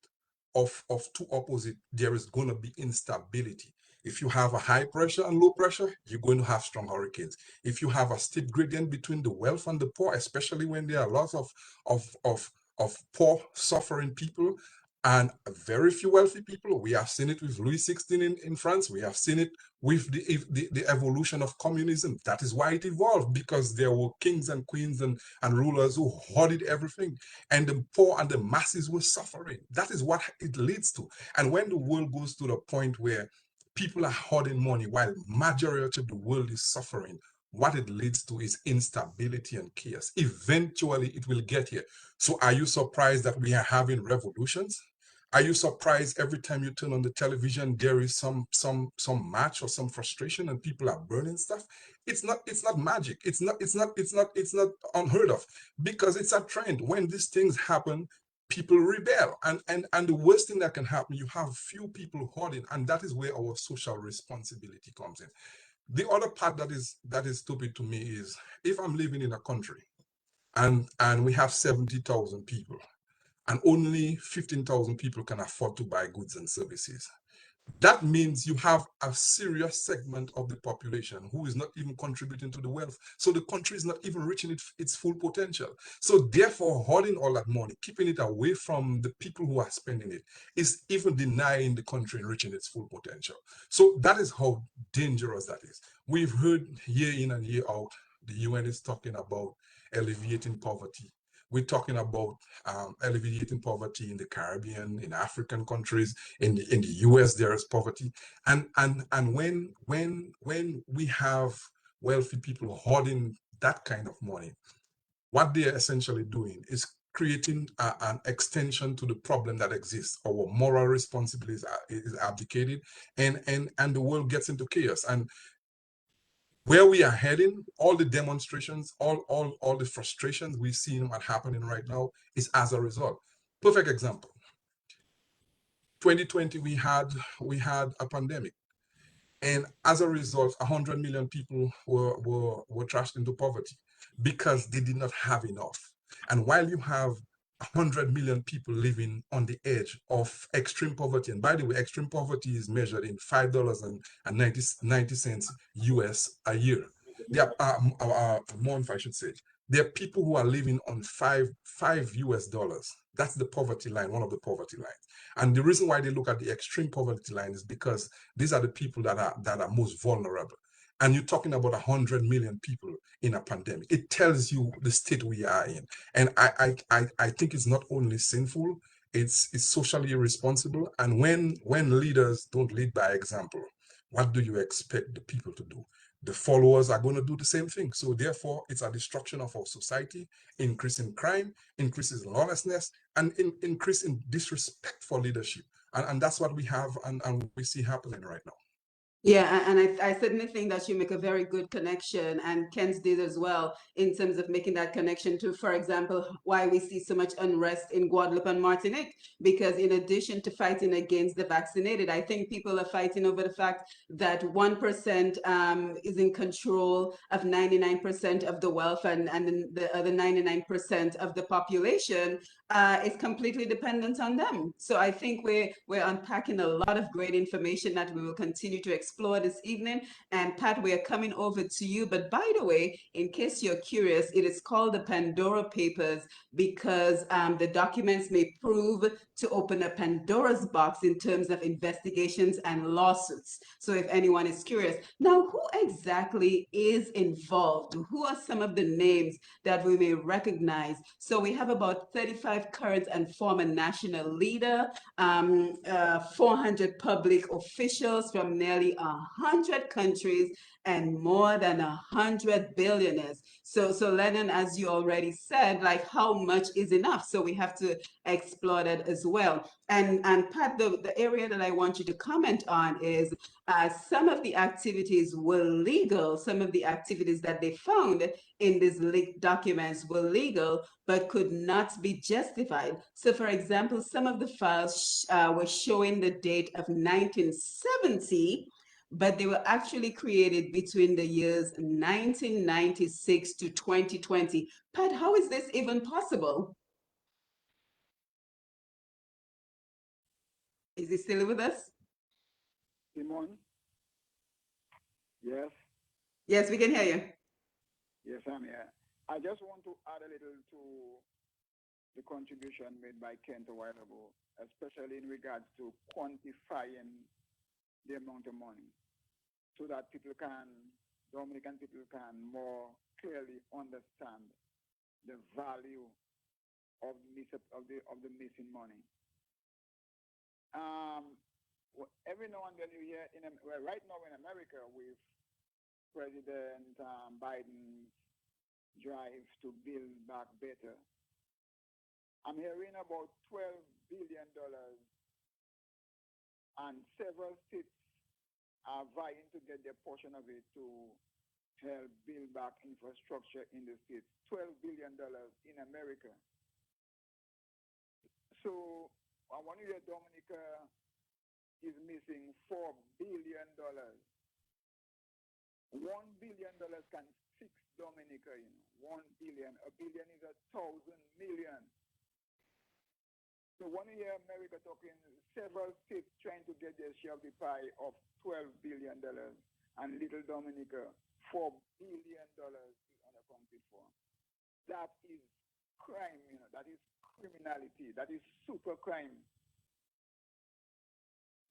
of two opposites, there is going to be instability. If you have a high pressure and low pressure, you're going to have strong hurricanes. If you have a steep gradient between the wealth and the poor, especially when there are lots of poor, suffering people and very few wealthy people. We have seen it with Louis XVI in France. We have seen it with the evolution of communism. That is why it evolved, because there were kings and queens and rulers who hoarded everything, and the poor and the masses were suffering. That is what it leads to. And when the world goes to the point where people are hoarding money while majority of the world is suffering, what it leads to is instability and chaos. Eventually, it will get here. So are you surprised that we are having revolutions? Are you surprised every time you turn on the television there is some match or some frustration and people are burning stuff? It's not magic. It's not unheard of, because it's a trend. When these things happen, people rebel, and the worst thing that can happen, you have few people hoarding, and that is where our social responsibility comes in. The other part that is stupid to me is, if I'm living in a country and we have 70,000 people, and only 15,000 people can afford to buy goods and services. That means you have a serious segment of the population who is not even contributing to the wealth. So the country is not even reaching its full potential. So therefore, hoarding all that money, keeping it away from the people who are spending it, is even denying the country reaching its full potential. So that is how dangerous that is. We've heard year in and year out, the UN is talking about alleviating poverty. We're talking about alleviating poverty in the Caribbean, in African countries, in the US there is poverty, and when we have wealthy people hoarding that kind of money, what they are essentially doing is creating an extension to the problem that exists. Our moral responsibility is abdicated, and the world gets into chaos. And where we are heading, all the demonstrations, all the frustrations we've seen what happening right now is as a result. Perfect example. 2020, we had a pandemic, and as a result, 100 million people were trashed into poverty because they did not have enough. And while you have 100 million people living on the edge of extreme poverty, and by the way, extreme poverty is measured in $5.90 US a year. There are month, I should say. There are people who are living on five US dollars. That's the poverty line, one of the poverty lines. And the reason why they look at the extreme poverty line is because these are the people that are most vulnerable. And you're talking about 100 million people in a pandemic. It tells you the state we are in. And I think it's not only sinful, it's socially irresponsible. And when leaders don't lead by example, what do you expect the people to do? The followers are going to do the same thing. So therefore, it's a destruction of our society, increase in crime, increases in lawlessness, and increase in disrespect for leadership. And that's what we have and we see happening right now. Yeah, and I certainly think that you make a very good connection, and Kent did as well, in terms of making that connection to, for example, why we see so much unrest in Guadalupe and Martinique. Because in addition to fighting against the vaccinated, I think people are fighting over the fact that 1% is in control of 99% of the wealth, and the other 99% of the population is completely dependent on them. So I think we're unpacking a lot of great information that we will continue to explore this evening. And Pat, we are coming over to you. But by the way, in case you're curious, it is called the Pandora Papers because the documents may prove to open a Pandora's box in terms of investigations and lawsuits. So if anyone is curious, now who exactly is involved? Who are some of the names that we may recognize? So we have about 35 current and former national leader, 400 public officials from nearly 100 countries, and more than 100 billionaires. So Lennon, as you already said, like how much is enough? So we have to explore that as well. And Pat, the area that I want you to comment on is some of the activities were legal. Some of the activities that they found in these leaked documents were legal, but could not be justified. So for example, some of the files were showing the date of 1970, but they were actually created between the years 1996 to 2020. Pat, how is this even possible? Is he still with us? Simon? Yes? Yes, we can hear you. Yes, I'm here. I just want to add a little to the contribution made by Kent a while ago, especially in regards to quantifying the amount of money so that Dominican people can more clearly understand the value of the missing money. Every now and then you hear, right now in America with President Biden's drive to build back better, I'm hearing about $12 billion and several states are vying to get their portion of it to help build back infrastructure in the states. $12 billion in America. So I want to hear Dominica is missing $4 billion. $1 billion can fix Dominica, $1 billion. A billion is 1,000 million. So when you hear America talking, several states trying to get their share of the pie of $12 billion, and little Dominica, $4 billion is unaccounted for. That is crime, that is criminality, that is super crime.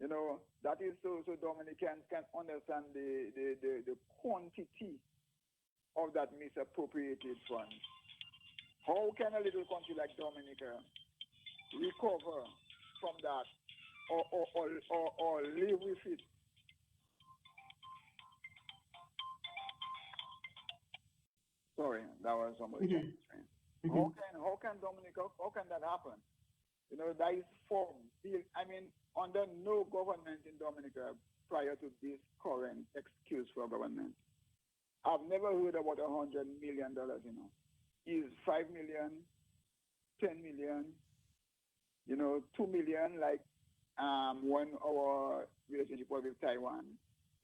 That is so Dominicans can understand the quantity of that misappropriated funds. How can a little country like Dominica recover from that or live with it? Sorry, that was somebody trying to train. How can Dominica, how can that happen? That is under no government in Dominica prior to this current excuse for government. I've never heard about $100 million, Is 5 million, 10 million, 2 million, like when our relationship was with Taiwan.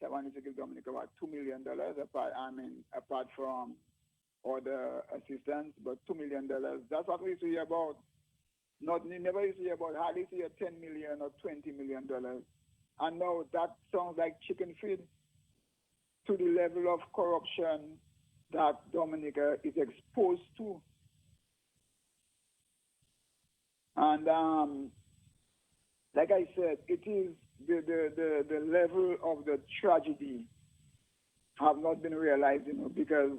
Taiwan is to give Dominica about $2 million apart from other assistance, but $2 million. That's what we used to hear about. Never used to hear about, hardly see $10 million or $20 million. And now that sounds like chicken feed to the level of corruption that Dominica is exposed to. And like I said, it is the level of the tragedy have not been realized, because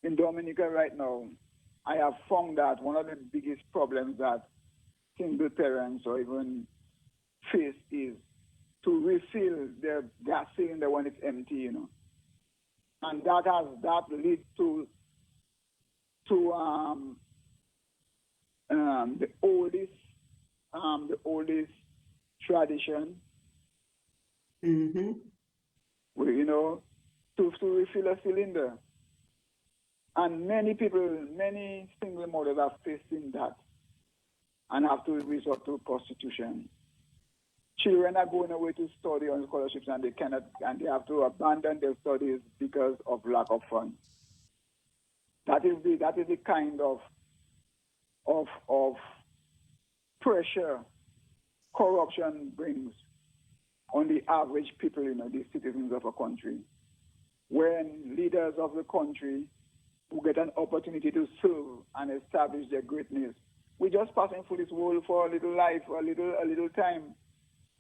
in Dominica right now, I have found that one of the biggest problems that single parents or even face is to refill their gas cylinder when it's empty. And that leads to the oldest tradition, Mm-hmm. to refill a cylinder. And many people, many single mothers are facing that and have to resort to prostitution. Children are going away to study on scholarships and they have to abandon their studies because of lack of funds. That is the kind of pressure corruption brings on the average people, the citizens of a country. When leaders of the country who get an opportunity to serve and establish their greatness, we just passing through this world for a little life, a little time.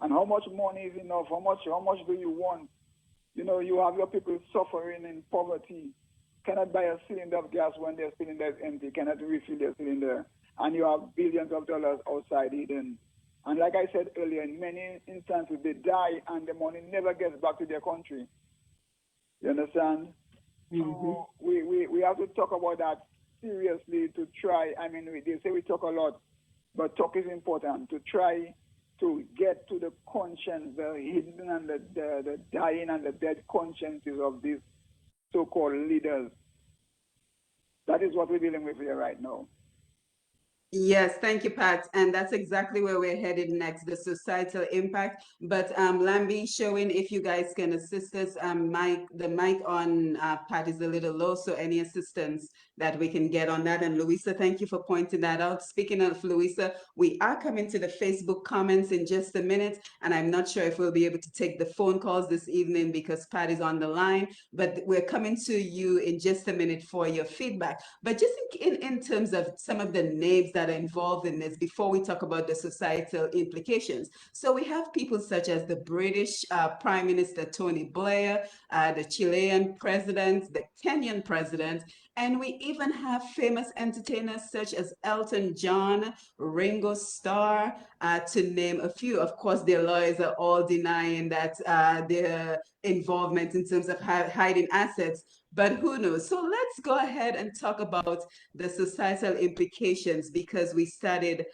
And how much money is enough? How much do you want? You have your people suffering in poverty, cannot buy a cylinder of gas when their cylinder is empty, cannot refill their cylinder, and you have billions of dollars outside Eden. And like I said earlier, in many instances, they die and the money never gets back to their country. You understand? Mm-hmm. So we have to talk about that seriously to try. I mean, they say we talk a lot, but talk is important to try to get to the conscience, the hidden and the dying and the dead consciences of these so-called leaders. That is what we're dealing with here right now. Yes, thank you, Pat. And that's exactly where we're headed next, the societal impact. But Lambi, showing if you guys can assist us. The mic on Pat is a little low, so any assistance that we can get on that. And Louisa, thank you for pointing that out. Speaking of Louisa, we are coming to the Facebook comments in just a minute, and I'm not sure if we'll be able to take the phone calls this evening because Pat is on the line, but we're coming to you in just a minute for your feedback. But just in terms of some of the names that are involved in this before we talk about the societal implications. So we have people such as the British Prime Minister Tony Blair, the Chilean president, the Kenyan president, and we even have famous entertainers such as Elton John, Ringo Starr, to name a few. Of course, their lawyers are all denying that their involvement in terms of hiding assets, but who knows? So let's go ahead and talk about the societal implications because we started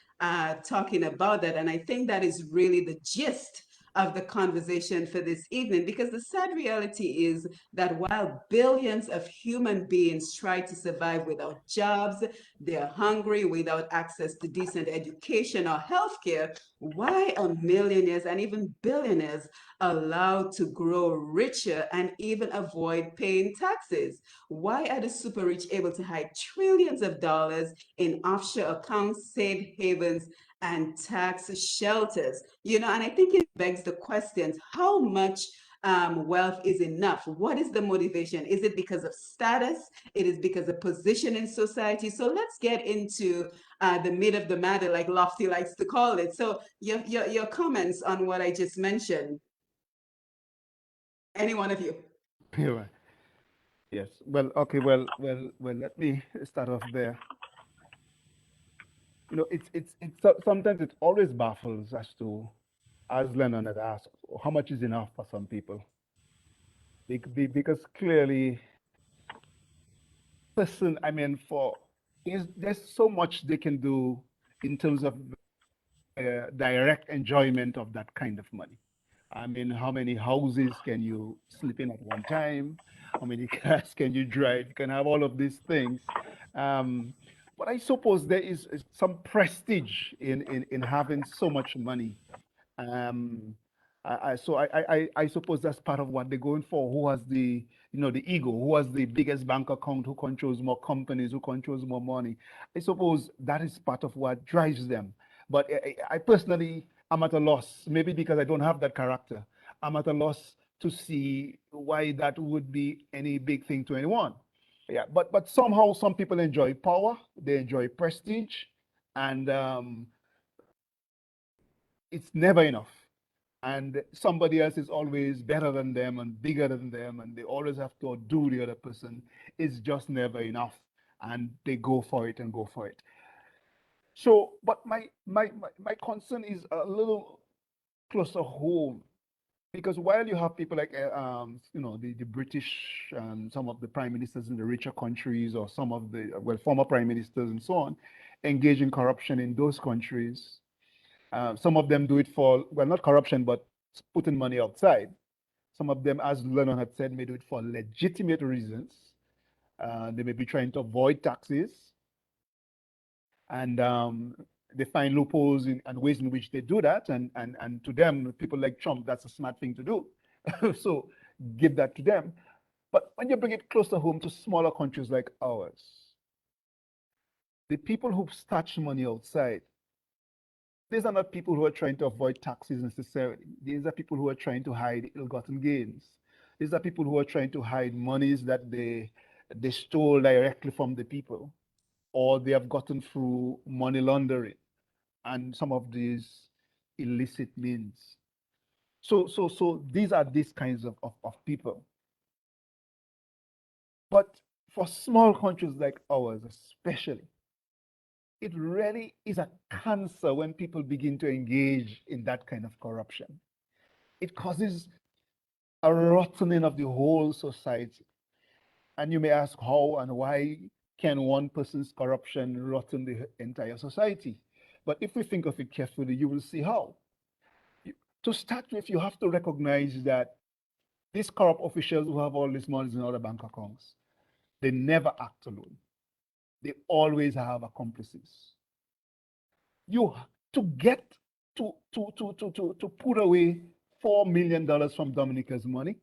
talking about that. And I think that is really the gist of the conversation for this evening, because the sad reality is that while billions of human beings try to survive without jobs, they're hungry without access to decent education or healthcare, why are millionaires and even billionaires allowed to grow richer and even avoid paying taxes? Why are the super rich able to hide trillions of dollars in offshore accounts, safe havens, and tax shelters? And I think it begs the questions, how much wealth is enough? What is the motivation? Is it because of status? It is because of position in society? So let's get into the meat of the matter, like Lofty likes to call it. So your comments on what I just mentioned. Any one of you? Yeah. Yes. Well, okay. Well. Let me start off there. Sometimes it always baffles as to, as Lennon had asked, how much is enough for some people? Because clearly, I mean, there's so much they can do in terms of direct enjoyment of that kind of money. I mean, how many houses can you sleep in at one time? How many cars can you drive? You can have all of these things. Um, but I suppose there is some prestige in having so much money. Um, I suppose that's part of what they're going for. Who has the ego? Who has the biggest bank account? Who controls more companies? Who controls more money? I suppose that is part of what drives them. But I personally, I'm at a loss, maybe because I don't have that character. I'm at a loss to see why that would be any big thing to anyone. Yeah, but somehow some people enjoy power, they enjoy prestige, and it's never enough. And somebody else is always better than them and bigger than them, and they always have to outdo the other person. It's just never enough, and they go for it and go for it. So, but my concern is a little closer home, because while you have people like the British, some of the prime ministers in the richer countries, or some of the former prime ministers and so on, engage in corruption in those countries. Some of them do it for, well, not corruption, but putting money outside. Some of them, as Lennon had said, may do it for legitimate reasons. They may be trying to avoid taxes, and they find loopholes and ways in which they do that. And to them, people like Trump, that's a smart thing to do. So give that to them. But when you bring it closer home to smaller countries like ours, the people who stash money outside, these are not people who are trying to avoid taxes necessarily. These are people who are trying to hide ill-gotten gains. These are people who are trying to hide monies that they stole directly from the people, or they have gotten through money laundering and some of these illicit means. So these are these kinds of people. But for small countries like ours, especially, it really is a cancer when people begin to engage in that kind of corruption. It causes a rottening of the whole society. And you may ask, how and why can one person's corruption rotten the entire society? But if we think of it carefully, you will see how. To start with, you have to recognize that these corrupt officials who have all this money in other bank accounts, they never act alone. They always have accomplices. You to get to put away $4 million from Dominica's money,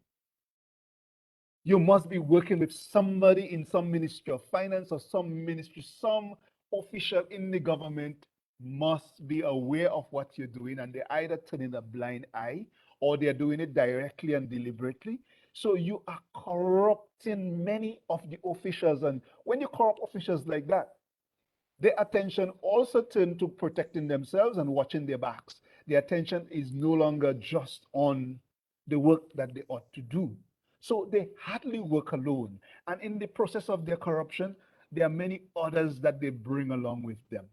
you must be working with somebody in some ministry of finance or some ministry, some official in the government must be aware of what you're doing, and they either turn in a blind eye or they're doing it directly and deliberately. So you are corrupting many of the officials. And when you corrupt officials like that, their attention also turns to protecting themselves and watching their backs. Their attention is no longer just on the work that they ought to do. So they hardly work alone. And in the process of their corruption, there are many others that they bring along with them.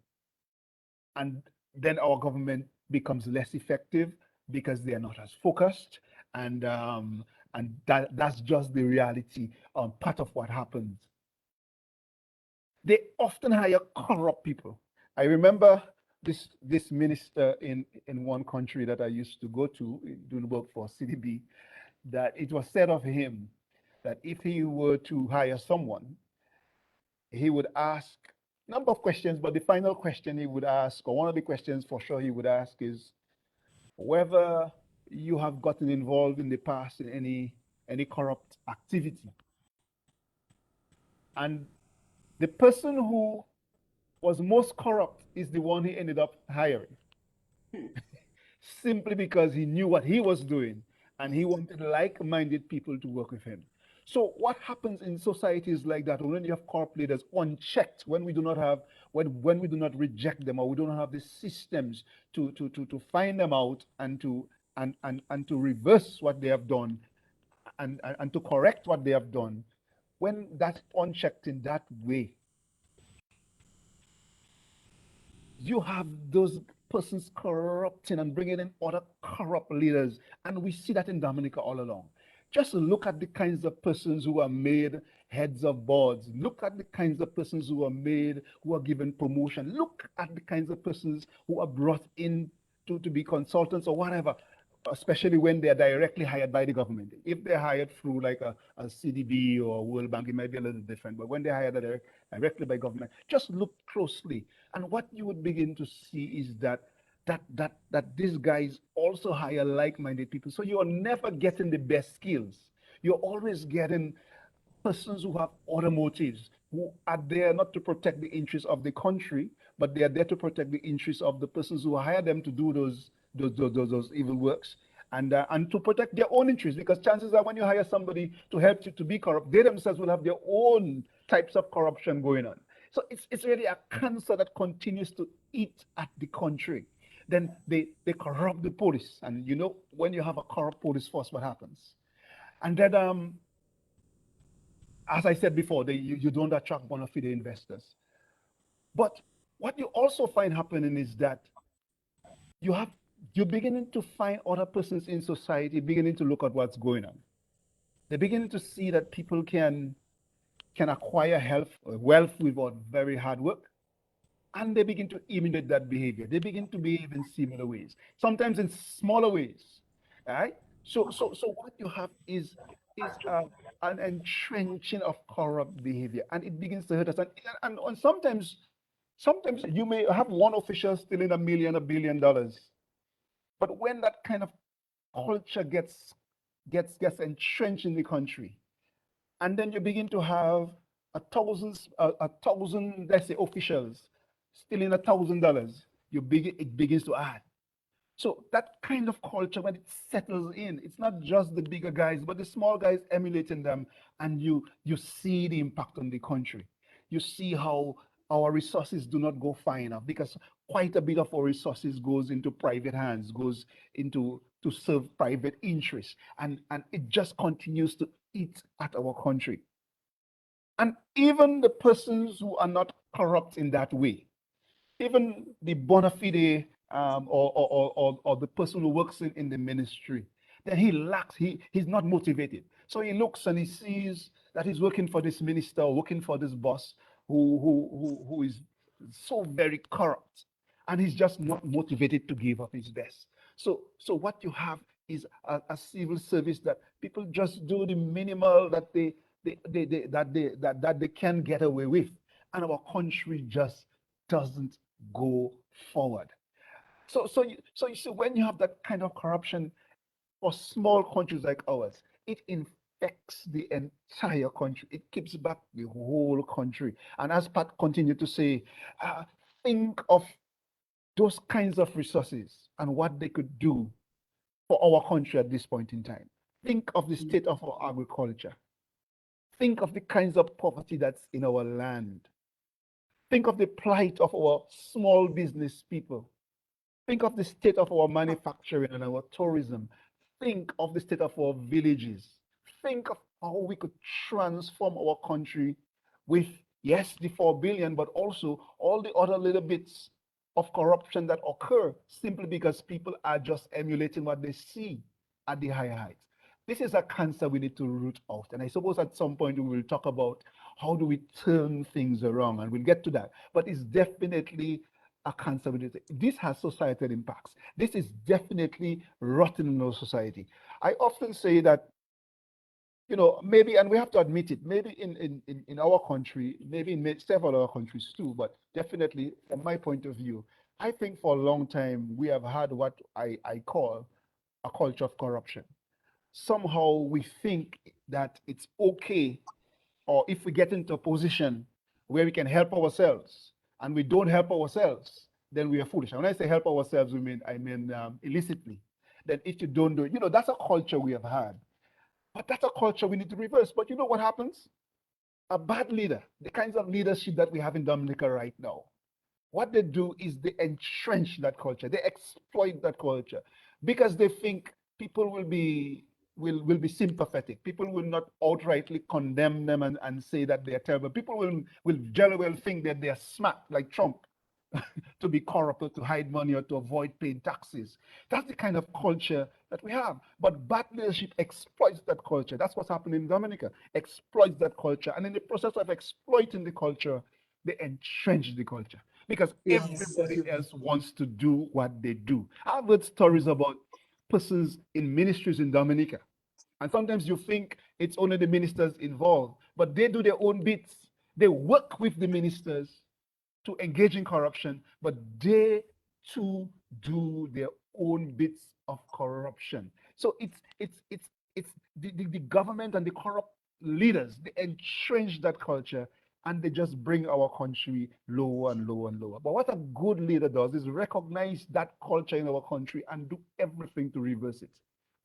And then our government becomes less effective because they are not as focused. And that's just the reality, part of what happens. They often hire corrupt people. I remember this minister in one country that I used to go to doing work for CDB, that it was said of him that if he were to hire someone, he would ask a number of questions, but the final question he would ask, or one of the questions for sure he would ask, is whether you have gotten involved in the past in any corrupt activity. And the person who was most corrupt is the one he ended up hiring, simply because he knew what he was doing and he wanted like-minded people to work with him. So what happens in societies like that, when you have corrupt leaders unchecked, when we do not have, when we do not reject them, or we don't have the systems to find them out and to reverse what they have done, and to correct what they have done, when that's unchecked in that way, you have those persons corrupting and bringing in other corrupt leaders. And we see that in Dominica all along. Just look at the kinds of persons who are made heads of boards. Look at the kinds of persons who are given promotion. Look at the kinds of persons who are brought in to be consultants or whatever, especially when they're directly hired by the government. If they're hired through like a CDB or World Bank, it might be a little different. But when they're hired directly by government, just look closely. And what you would begin to see is that these guys also hire like-minded people. So you're never getting the best skills. You're always getting persons who have other motives, who are there not to protect the interests of the country, but they are there to protect the interests of the persons who hire them to do those evil works, and to protect their own interests. Because chances are, when you hire somebody to help you to be corrupt, they themselves will have their own types of corruption going on. So it's really a cancer that continues to eat at the country. Then they corrupt the police. And you know, when you have a corrupt police force, what happens? And then, as I said before, you don't attract bona fide investors. But what you also find happening is that you have you're beginning to find other persons in society beginning to look at what's going on. They're beginning to see that people can acquire wealth without very hard work, and they begin to imitate that behavior. They begin to behave in similar ways, sometimes in smaller ways. All right. So what you have is an entrenching of corrupt behavior, and it begins to hurt us. And sometimes you may have one official stealing $1 billion, but when that kind of culture gets entrenched in the country, and then you begin to have a thousand, let's say, officials stealing $1,000, it begins to add. So that kind of culture, when it settles in, it's not just the bigger guys, but the small guys emulating them, and you see the impact on the country. You see how our resources do not go far enough because quite a bit of our resources goes into private hands, goes into to serve private interests, and it just continues to eat at our country. And even the persons who are not corrupt in that way, even the bona fide or the person who works in the ministry, then he's not motivated. So he looks and he sees that he's working for this minister or working for this boss who is so very corrupt, and he's just not motivated to give up his best. So what you have is a civil service that people just do the minimal that they can get away with, and our country just doesn't go forward. So you see, when you have that kind of corruption for small countries like ours, it infects the entire country. It keeps back the whole country. And as Pat continued to say, think of those kinds of resources and what they could do for our country at this point in time. Think of the state of our agriculture. Think of the kinds of poverty that's in our land. Think of the plight of our small business people. Think of the state of our manufacturing and our tourism. Think of the state of our villages. Think of how we could transform our country with, yes, the 4 billion, but also all the other little bits of corruption that occur simply because people are just emulating what they see at the higher heights. This is a cancer we need to root out. And I suppose at some point we will talk about how do we turn things around, and we'll get to that. But it's definitely a cancer. This has societal impacts. This is definitely rotten in our society. I often say that, maybe, and we have to admit it, maybe in our country, maybe in several other countries too, but definitely from my point of view, I think for a long time we have had what I call a culture of corruption. Somehow we think that it's okay, or if we get into a position where we can help ourselves and we don't help ourselves, then we are foolish. And when I say help ourselves, I mean illicitly. Then if you don't do it, that's a culture we have had. But that's a culture we need to reverse. But you know what happens? A bad leader, the kinds of leadership that we have in Dominica right now, what they do is they entrench that culture. They exploit that culture because they think people will be sympathetic. People will not outrightly condemn them and say that they are terrible. People will very well think that they are smart, like Trump, to be corrupt or to hide money or to avoid paying taxes. That's the kind of culture that we have. But bad leadership exploits that culture. That's what's happening in Dominica. Exploits that culture. And in the process of exploiting the culture, they entrench the culture because Yes. everybody else wants to do what they do. I've heard stories about persons in ministries in Dominica. And sometimes you think it's only the ministers involved, but they do their own bits. They work with the ministers to engage in corruption, but they too do their own bits of corruption. So it's the government and the corrupt leaders, they entrench that culture, and they just bring our country lower and lower and lower. But what a good leader does is recognize that culture in our country and do everything to reverse it.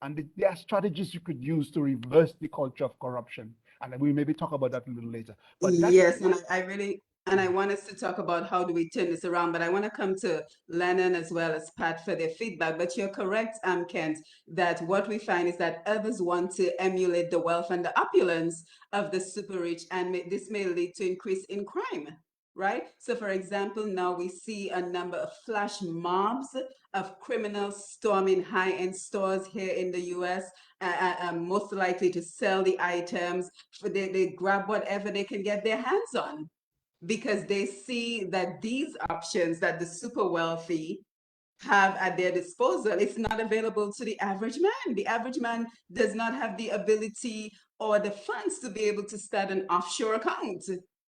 And there are strategies you could use to reverse the culture of corruption. And we maybe talk about that a little later. But that's Yes, and I really And I want us to talk about how do we turn this around, but I want to come to Lennon as well as Pat for their feedback. But you're correct, Kent, that what we find is that others want to emulate the wealth and the opulence of the super rich, and this may lead to increase in crime, right? So for example, now we see a number of flash mobs of criminals storming high-end stores here in the US, most likely to sell the items. They grab whatever they can get their hands on because they see that these options that the super wealthy have at their disposal, it's not available to the average man. The average man does not have the ability or the funds to be able to start an offshore account.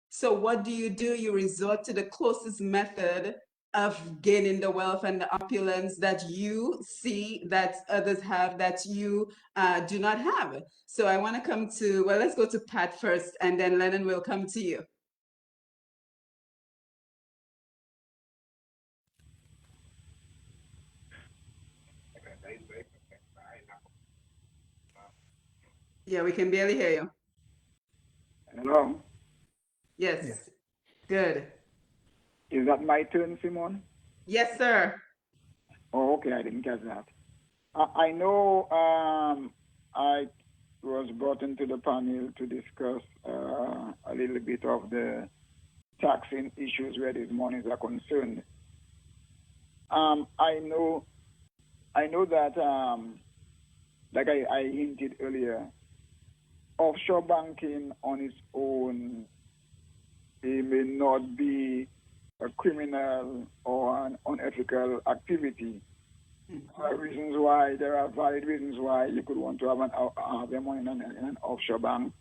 So what do? You resort to the closest method of gaining the wealth and the opulence that you see that others have that you do not have. So I want to come to, well, let's go to Pat first, and then Lennon will come to you. Yeah, we can barely hear you. Hello. Yes. Yes. Good. Is that my turn, Simon? Yes, sir. Oh, okay. I didn't catch that. I know I was brought into the panel to discuss a little bit of the taxing issues where these monies are concerned. I know that, like I hinted earlier, offshore banking on its own, it may not be a criminal or an unethical activity. There are valid reasons why you could want to have your money in an offshore bank.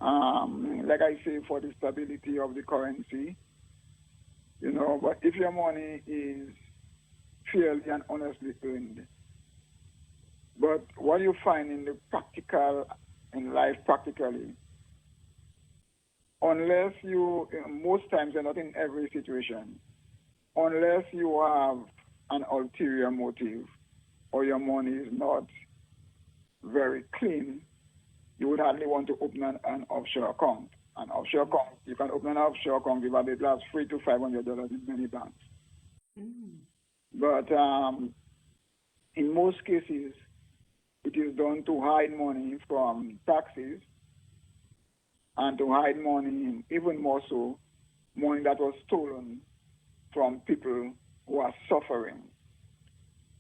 Like I say, for the stability of the currency, but if your money is fairly and honestly earned, but what you find in life practically, unless most times and not in every situation, unless you have an ulterior motive or your money is not very clean, you would hardly want to open an offshore account. An offshore account, you can open an offshore account with it lasts $300 to $500 in many banks. But in most cases, it is done to hide money from taxes and to hide money, even more so, money that was stolen from people who are suffering.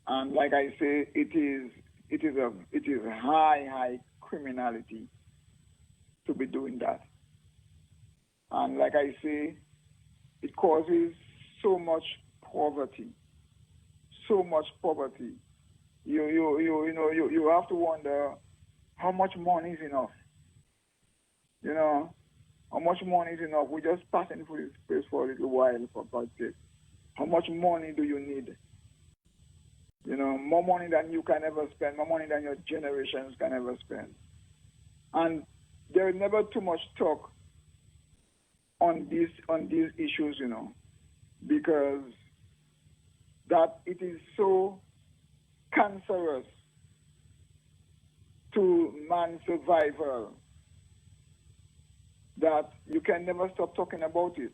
And like I say, it is high criminality to be doing that. And like I say, it causes so much poverty. You have to wonder how much money is enough. How much money is enough? We're just passing through this place for a little while, for God's sake. How much money do you need? More money than you can ever spend, more money than your generations can ever spend. And there is never too much talk on these issues, because that it is so cancerous to man's survival that you can never stop talking about it.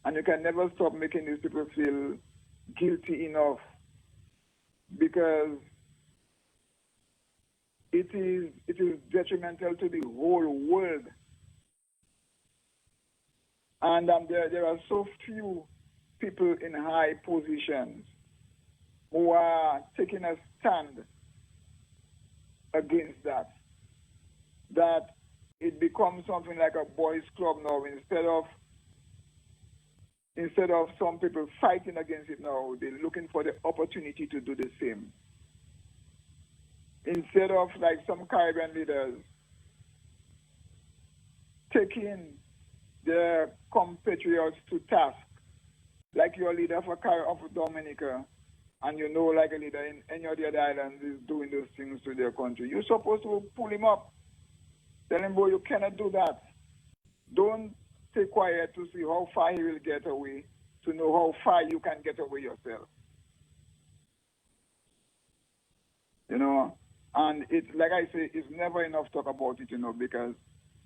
And you can never stop making these people feel guilty enough, because it is detrimental to the whole world. And there are so few people in high positions who are taking a stand against that it becomes something like a boys' club now. Instead of some people fighting against it now, they're looking for the opportunity to do the same. Instead of, like some Caribbean leaders, taking their compatriots to task, like your leader of Dominica, and like a leader in any of the other islands is doing those things to their country. You're supposed to pull him up. Tell him, boy, you cannot do that. Don't stay quiet to see how far he will get away, to know how far you can get away yourself. And it's, like I say, it's never enough talk about it, because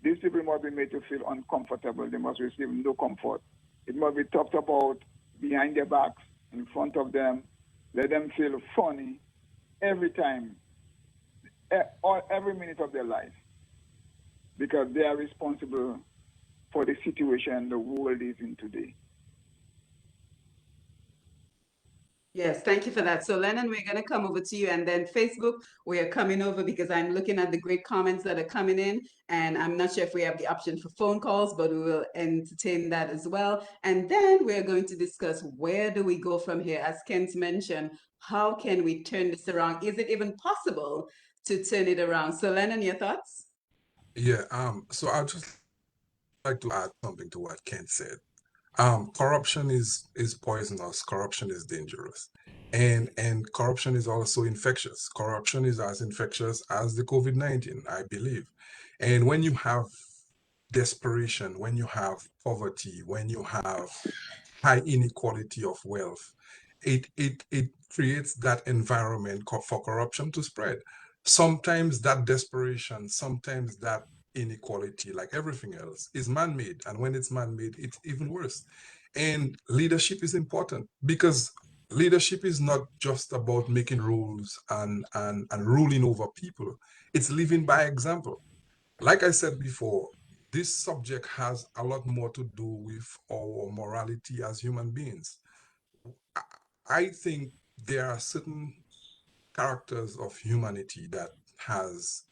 These people must be made to feel uncomfortable. They must receive no comfort. It must be talked about behind their backs, in front of them. Let them feel funny every time, or every minute of their life, because they are responsible for the situation the world is in today. Yes, thank you for that. So, Lennon, we're going to come over to you. And then Facebook, we are coming over because I'm looking at the great comments that are coming in. And I'm not sure if we have the option for phone calls, but we will entertain that as well. And then we're going to discuss where do we go from here? As Kent mentioned, how can we turn this around? Is it even possible to turn it around? So, Lennon, your thoughts? Yeah, so I'd just like to add something to what Ken said. Corruption is poisonous. Corruption is dangerous, and corruption is also infectious. Corruption is as infectious as the COVID-19, I believe. And when you have desperation, when you have poverty, when you have high inequality of wealth, it creates that environment for corruption to spread. Sometimes that desperation, sometimes that inequality, like everything else, is man-made. And when it's man-made, it's even worse. And leadership is important because leadership is not just about making rules and ruling over people. It's living by example. Like I said before, this subject has a lot more to do with our morality as human beings. I think there are certain characters of humanity that has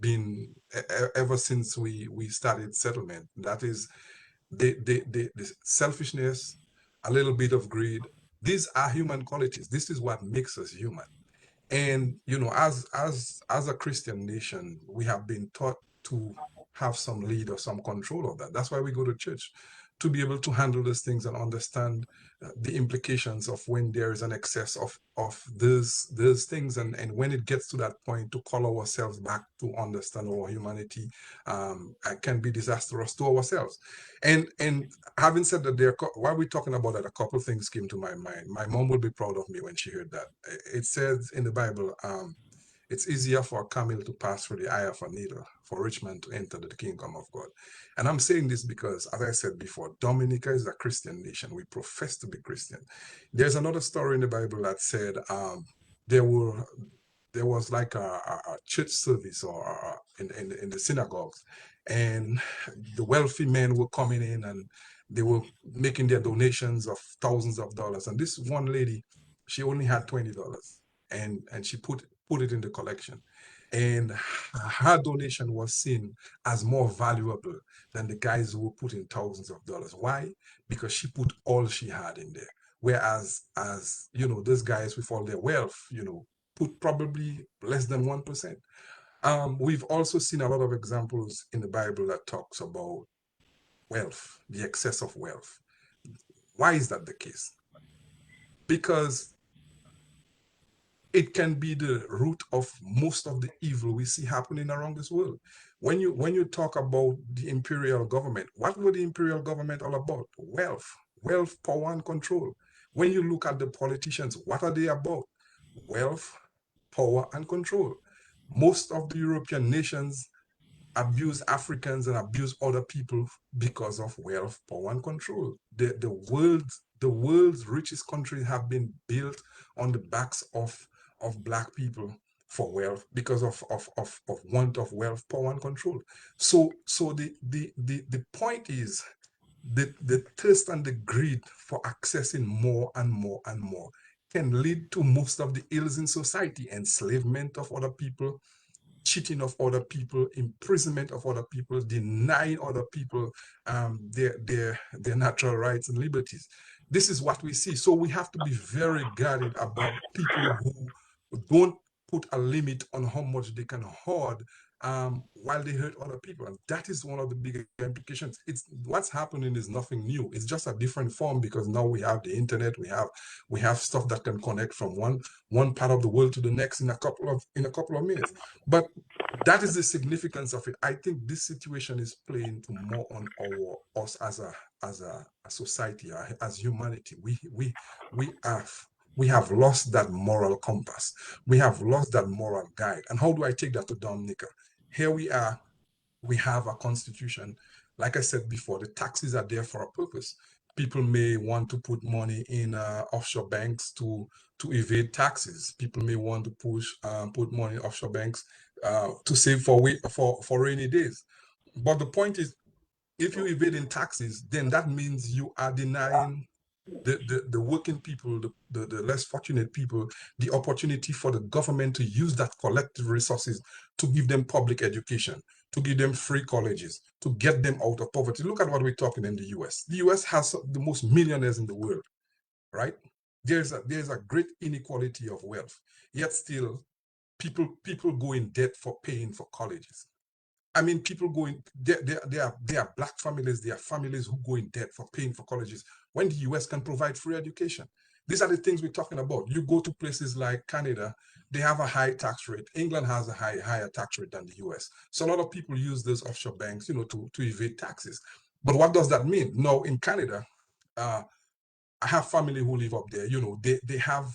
been ever since we started settlement. That is the selfishness, a little bit of greed. These are human qualities. This is what makes us human. And as a Christian nation, we have been taught to have some lead or some control of that. That's why we go to church, to be able to handle these things and understand the implications of when there is an excess of these things, and when it gets to that point, to call ourselves back to understand our humanity can be disastrous to ourselves. And having said that, while we're talking about that, a couple of things came to my mind. My mom will be proud of me when she heard that. It says in the Bible, it's easier for a camel to pass through the eye of a needle, for a rich man to enter the kingdom of God. And I'm saying this because, as I said before, Dominica is a Christian nation. We profess to be Christian. There's another story in the Bible that said there was like a church service or in the synagogues, and the wealthy men were coming in and they were making their donations of thousands of dollars. And this one lady, she only had $20, and she put it in the collection. And her donation was seen as more valuable than the guys who were putting thousands of dollars. Why? Because she put all she had in there. Whereas, those guys with all their wealth, put probably less than 1%. We've also seen a lot of examples in the Bible that talks about wealth, the excess of wealth. Why is that the case? Because it can be the root of most of the evil we see happening around this world. When you talk about the imperial government, what were the imperial government all about? Wealth, power, and control. When you look at the politicians, what are they about? Wealth, power, and control. Most of the European nations abuse Africans and abuse other people because of wealth, power, and control. The world's richest countries have been built on the backs of Black people for wealth because of want of wealth, power, and control. So the point is the thirst and the greed for accessing more and more and more can lead to most of the ills in society: enslavement of other people, cheating of other people, imprisonment of other people, denying other people their natural rights and liberties. This is what we see. So we have to be very guarded about people who don't put a limit on how much they can hoard while they hurt other people. And that is one of the big implications. It's what's happening is nothing new. It's just a different form because now we have the internet. We have stuff that can connect from one part of the world to the next in a couple of minutes. But that is the significance of it. I think this situation is playing to more on us as a society, as humanity. We have lost that moral compass. We have lost that moral guide. And how do I take that to Dominica? Here we are. We have a constitution. Like I said before, the taxes are there for a purpose. People may want to put money in offshore banks to evade taxes. People may want to put money in offshore banks to save for rainy days. But the point is, if you evade in taxes, then that means you are denying the working people, the less fortunate people, the opportunity for the government to use that collective resources to give them public education, to give them free colleges, to get them out of poverty. Look at what we're talking in the US. The US has the most millionaires in the world, right? There's a great inequality of wealth, yet still people go in debt for paying for colleges. I mean, people going there are black families, there are families who go in debt for paying for colleges when the US can provide free education. These are the things we're talking about. You go to places like Canada, they have a high tax rate. England has a higher tax rate than the US. So a lot of people use those offshore banks, to evade taxes. But what does that mean? No, in Canada, I have family who live up there. They have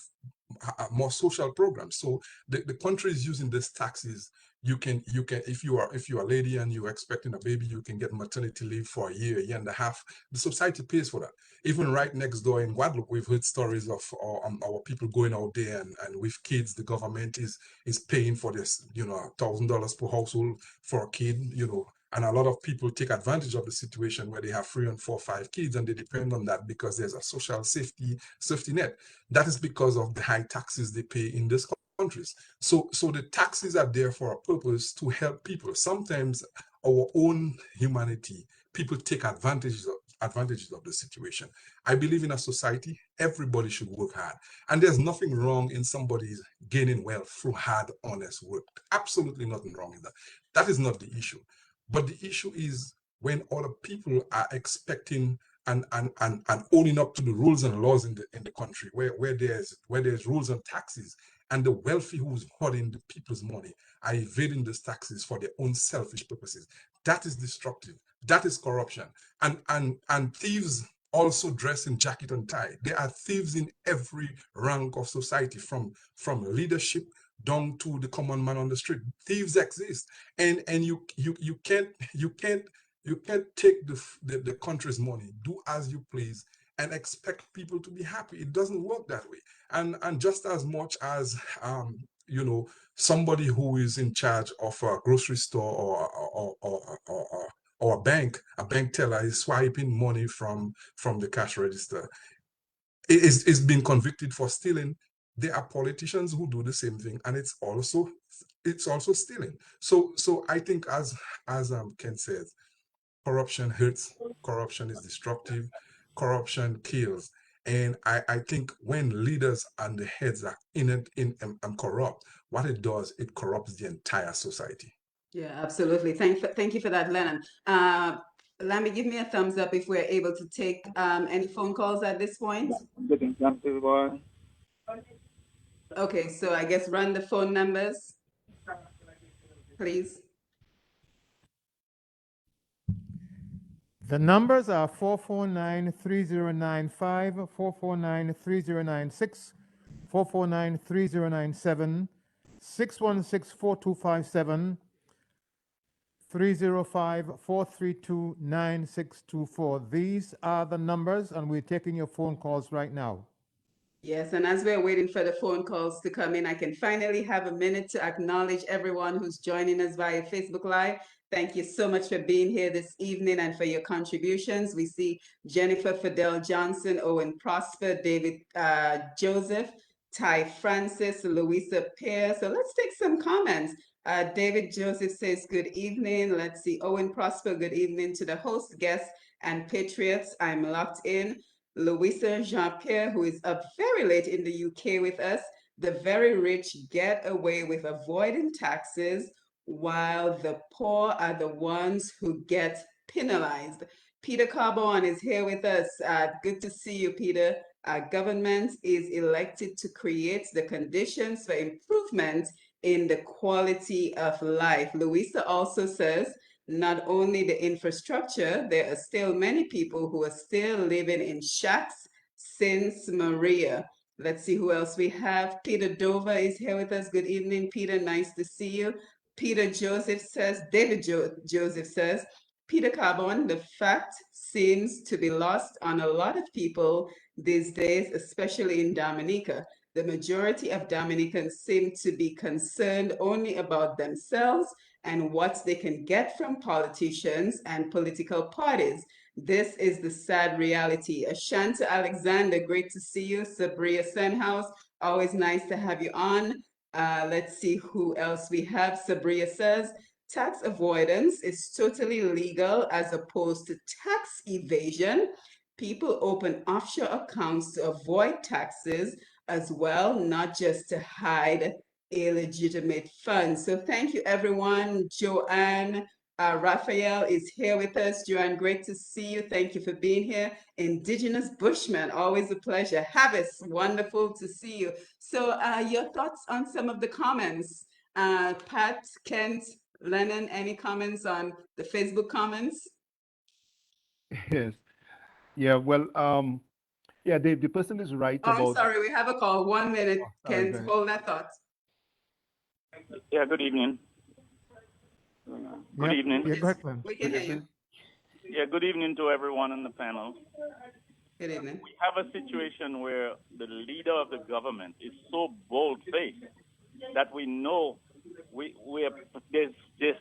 more social programs. So the country is using these taxes. You can if you are a lady and you're expecting a baby, you can get maternity leave for a year and a half. The society pays for that. Even right next door in Guadalupe, we've heard stories of our people going out there and with kids. The government is paying for this, $1,000 per household for a kid, and a lot of people take advantage of the situation where they have 3 and 4, 5 kids, and they depend on that because there's a social safety net. That is because of the high taxes they pay in these countries. So the taxes are there for a purpose to help people. Sometimes our own humanity, people take advantages of the situation. I believe in a society, everybody should work hard. And there's nothing wrong in somebody gaining wealth through hard, honest work. Absolutely nothing wrong in that. That is not the issue. But the issue is when other people are expecting and owning up to the rules and laws in the country where there's rules and taxes, and the wealthy who's hoarding the people's money are evading those taxes for their own selfish purposes. That is destructive. That is corruption. And thieves also dress in jacket and tie. There are thieves in every rank of society, from leadership down to the common man on the street. Thieves exist, and you can't take the country's money, do as you please, and expect people to be happy. It doesn't work that way. And just as much as somebody who is in charge of a grocery store or a bank teller is swiping money from the cash register, is being convicted for stealing. There are politicians who do the same thing, and it's also stealing. So I think, as Ken says, corruption hurts, corruption is destructive, corruption kills. And I think when leaders and the heads are in corrupt, what it does, it corrupts the entire society. Yeah, absolutely. Thank you for that, Lennon. Lammy, give me a thumbs up if we're able to take any phone calls at this point. Okay, so I guess run the phone numbers, please. The numbers are 449-3095, 449-3096, 449-3097, 616-4257, 305-432-9624. These are the numbers, and we're taking your phone calls right now. Yes, and as we're waiting for the phone calls to come in, I can finally have a minute to acknowledge everyone who's joining us via Facebook Live. Thank you so much for being here this evening and for your contributions. We see Jennifer Fidel Johnson, Owen Prosper, David Joseph, Ty Francis, Louisa Pear. So let's take some comments. David Joseph says, good evening. Let's see, Owen Prosper, good evening to the host, guests, and patriots. I'm locked in. Louisa Jean-Pierre, who is up very late in the UK with us. The very rich get away with avoiding taxes, while the poor are the ones who get penalized. Peter Carbone is here with us. Good to see you, Peter. Our government is elected to create the conditions for improvement in the quality of life. Louisa also says, not only the infrastructure, there are still many people who are still living in shacks since Maria. Let's see who else we have. Peter Dover is here with us. Good evening, Peter. Nice to see you. Joseph says, Peter Carbon, the fact seems to be lost on a lot of people these days, especially in Dominica. The majority of Dominicans seem to be concerned only about themselves and what they can get from politicians and political parties. This is the sad reality. Ashanta Alexander, great to see you. Sabria Senhouse, always nice to have you on. Let's see who else we have. Sabria says, tax avoidance is totally legal as opposed to tax evasion. People open offshore accounts to avoid taxes as well, not just to hide illegitimate funds. So thank you, everyone. Joanne, Raphael is here with us. Joanne, great to see you. Thank you for being here. Indigenous Bushman, always a pleasure. Havis, wonderful to see you. So your thoughts on some of the comments? Pat, Kent, Lennon, any comments on the Facebook comments? Yes. Yeah. Well, yeah, the person is right Oh, I'm about. sorry, we have a call. 1 minute, Oh, sorry, go Kent, ahead. hold that thought. Yeah, good evening. Good evening. Yeah, go ahead, Glenn. We can hear you. Yeah, good evening to everyone on the panel. Good evening. We have a situation where the leader of the government is so bold-faced that we know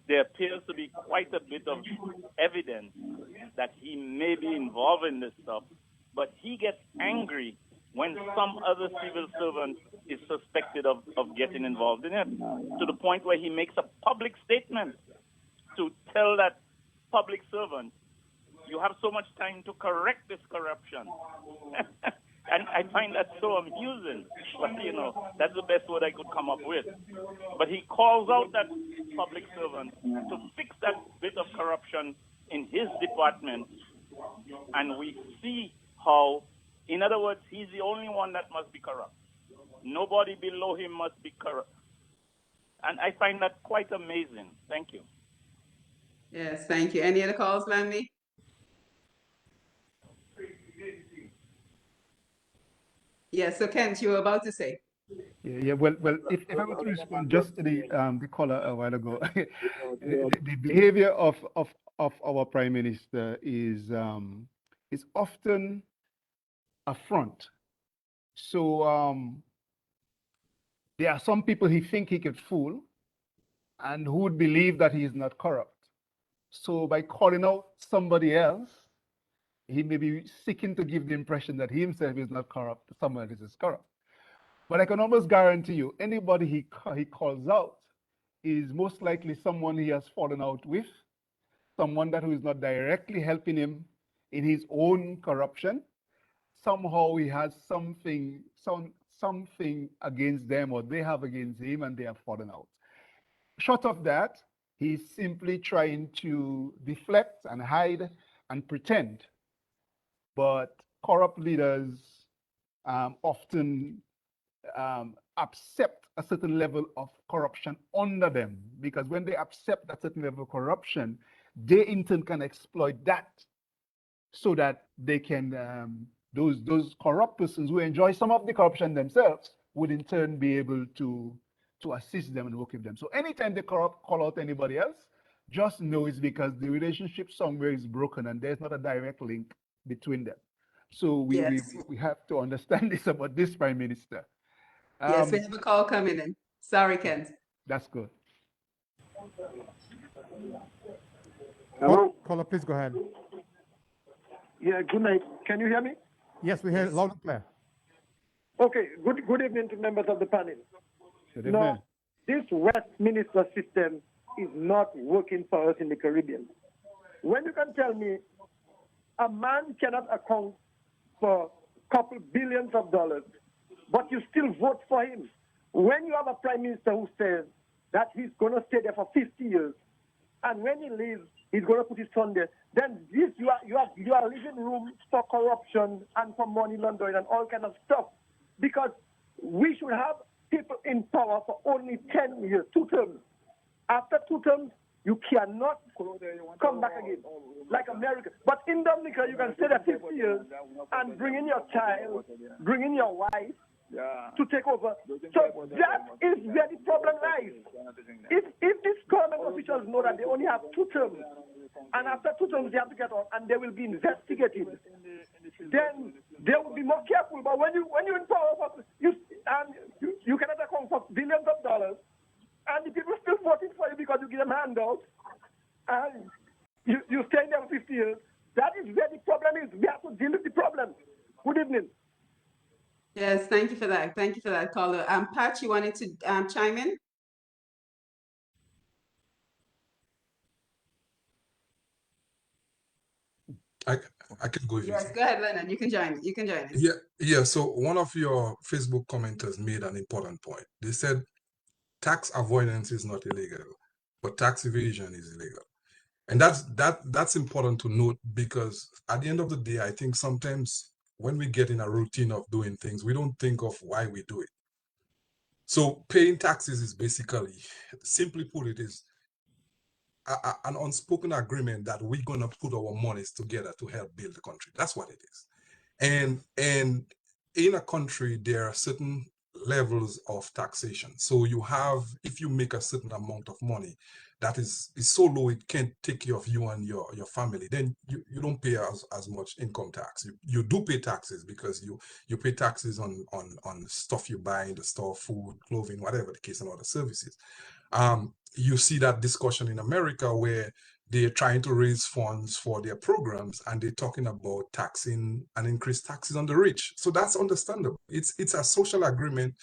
there appears to be quite a bit of evidence that he may be involved in this stuff, but he gets angry when some other civil servant is suspected of getting involved in it, to the point where he makes a public statement to tell that public servant, you have so much time to correct this corruption. And I find that so amusing, but that's the best word I could come up with. But he calls out that public servant to fix that bit of corruption in his department, and we see how, in other words, he's the only one that must be corrupt. Nobody below him must be corrupt. And I find that quite amazing. Thank you. Yes, thank you. Any other calls, Landy? Yes, so Kent, you were about to say. Yeah. Well. If I were to respond just to the caller a while ago, the behavior of our prime minister is often a front. So there are some people he think he could fool, and who would believe that he is not corrupt. So by calling out somebody else, he may be seeking to give the impression that he himself is not corrupt, someone else is corrupt. But I can almost guarantee you, anybody he calls out is most likely someone he has fallen out with, someone who is not directly helping him in his own corruption. Somehow he has something against them, or they have against him, and they have fallen out. Short of that, he's simply trying to deflect and hide and pretend. But corrupt leaders often accept a certain level of corruption under them, because when they accept a certain level of corruption, they in turn can exploit that, so that they can, those corrupt persons who enjoy some of the corruption themselves would in turn be able to assist them and work with them. So anytime they call out anybody else, just know it's because the relationship somewhere is broken and there's not a direct link between them. So we have to understand this about this prime minister. Yes, we have a call coming in. Sorry, Kent. That's good. Hello? Caller, please go ahead. Yeah, good night. Can you hear me? Yes, we hear it loud and clear. Okay, good evening to members of the panel. Good evening. No, this Westminster system is not working for us in the Caribbean. When you can tell me a man cannot account for a couple billions of dollars, but you still vote for him. When you have a prime minister who says that he's going to stay there for 50 years, and when he leaves, he's going to put his son there, then this you are leaving room for corruption and for money laundering and all kind of stuff. Because we should have people in power for only 10 years, 2 terms. After 2 terms, you cannot come back again, like America. But in Dominica, you can stay there 50 years and bring in your child, bring in your wife to take over. So that is where the problem lies. If this officials know that they only have 2 terms. And after 2 terms, they have to get out, and they will be investigated. Then they will be more careful. But when you're in power, you cannot account for billions of dollars, and the people still voting for you because you give them handouts, and you stay there for 50 years. That is where the problem is. We have to deal with the problem. Good evening. Yes, thank you for that. Thank you for that, caller. Pat, you wanted to chime in? I can go if Yes, you go ahead, Lennon. You can join. You can join us. Yeah. So one of your Facebook commenters made an important point. They said tax avoidance is not illegal, but tax evasion is illegal. And that's important to note, because at the end of the day, I think sometimes when we get in a routine of doing things, we don't think of why we do it. So paying taxes is basically, simply put, it is an unspoken agreement that we're gonna put our monies together to help build the country. That's what it is. And in a country, there are certain levels of taxation. So you have, if you make a certain amount of money that is so low it can't take care of you and your family, then you don't pay as much income tax. You do pay taxes because you pay taxes on stuff you buy in the store, food, clothing, whatever the case, and other services. You see that discussion in America where they're trying to raise funds for their programs, and they're talking about taxing and increased taxes on the rich. So that's understandable. It's a social agreement,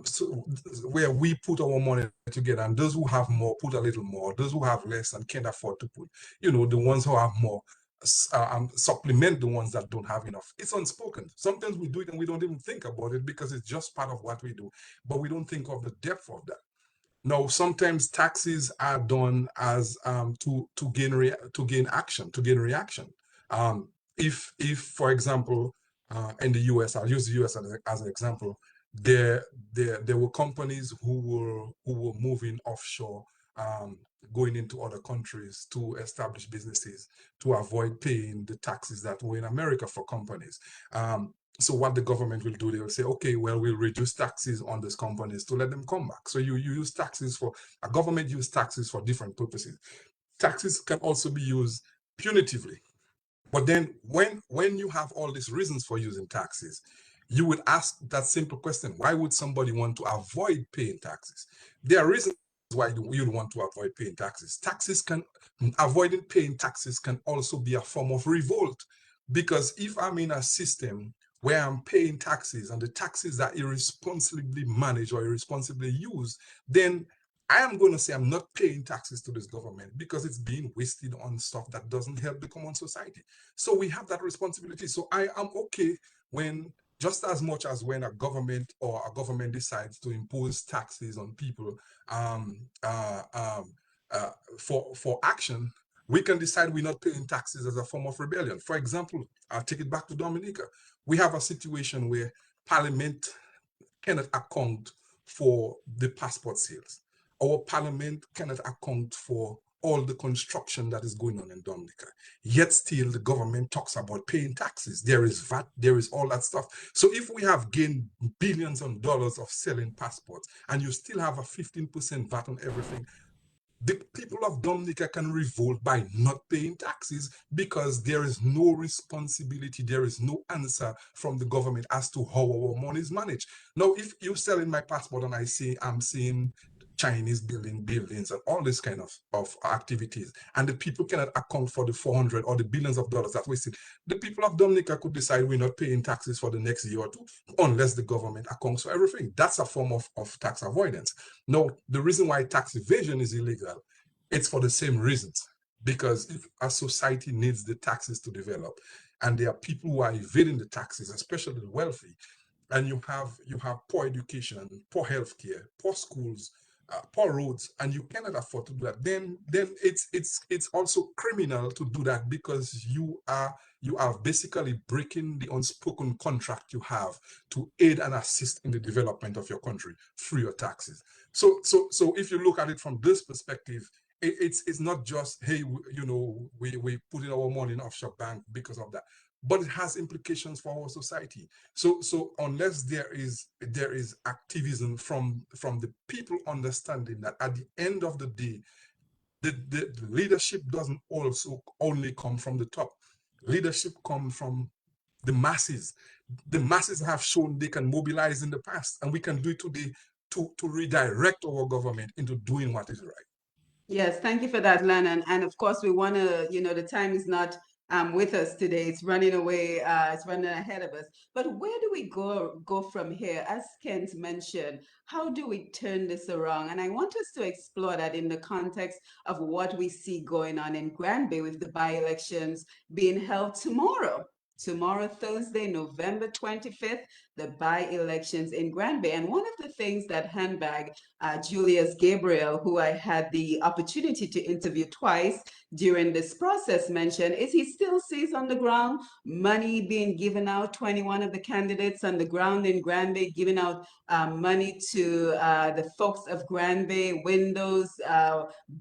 so where we put our money together, and those who have more put a little more. Those who have less and can't afford to put, the ones who have more supplement the ones that don't have enough. It's unspoken. Sometimes we do it and we don't even think about it because it's just part of what we do, but we don't think of the depth of that. No, sometimes taxes are done as to gain action, to gain reaction. If for example, in the U.S., I'll use the U.S. as an example, there were companies who were moving offshore, going into other countries to establish businesses to avoid paying the taxes that were in America for companies. So what the government will do, they will say, okay, well, we'll reduce taxes on these companies to let them come back. So you use taxes a government use taxes for different purposes. Taxes can also be used punitively. But then when you have all these reasons for using taxes, you would ask that simple question: why would somebody want to avoid paying taxes? There are reasons why you'd want to avoid paying taxes. Avoiding paying taxes can also be a form of revolt, because if I'm in a system where I'm paying taxes and the taxes are irresponsibly managed or irresponsibly used, then I am going to say I'm not paying taxes to this government because it's being wasted on stuff that doesn't help the common society. So we have that responsibility. So I am okay when, just as much as when a government decides to impose taxes on people for action, we can decide we're not paying taxes as a form of rebellion. For example, I'll take it back to Dominica. We have a situation where Parliament cannot account for the passport sales. Our Parliament cannot account for all the construction that is going on in Dominica. Yet still the government talks about paying taxes. There is VAT, there is all that stuff. So if we have gained billions of dollars of selling passports and you still have a 15% VAT on everything, the people of Dominica can revolt by not paying taxes because there is no responsibility, there is no answer from the government as to how our money is managed. Now, if you're selling my passport and I'm seeing Chinese building buildings and all this kind of activities, and the people cannot account for the 400 or the billions of dollars that wasted, the people of Dominica could decide we're not paying taxes for the next year or two unless the government accounts for everything. That's a form of tax avoidance. No, the reason why tax evasion is illegal, it's for the same reasons. Because if a society needs the taxes to develop, and there are people who are evading the taxes, especially the wealthy, and you have poor education, poor healthcare, poor schools, poor roads, and you cannot afford to do that, then it's also criminal to do that, because you are basically breaking the unspoken contract you have to aid and assist in the development of your country through your taxes. So if you look at it from this perspective, it's not just, hey, we put in our money in offshore bank because of that, but it has implications for our society. So unless there is activism from the people understanding that at the end of the day, The leadership doesn't also only come from the top. Leadership comes from the masses. The masses have shown they can mobilize in the past, and we can do it today to redirect our government into doing what is right. Yes, thank you for that, Lennon. And of course, we want to, the time is not with us today. It's running away, it's running ahead of us. But where do we go from here? As Kent mentioned, how do we turn this around? And I want us to explore that in the context of what we see going on in Granby with the by-elections being held tomorrow. Tomorrow, Thursday, November 25th, the by-elections in Granby. And one of the things that Handbag Julius Gabriel, who I had the opportunity to interview twice during this process, mentioned is he still sees on the ground money being given out. 21 of the candidates on the ground in Granby giving out money to the folks of Granby, windows,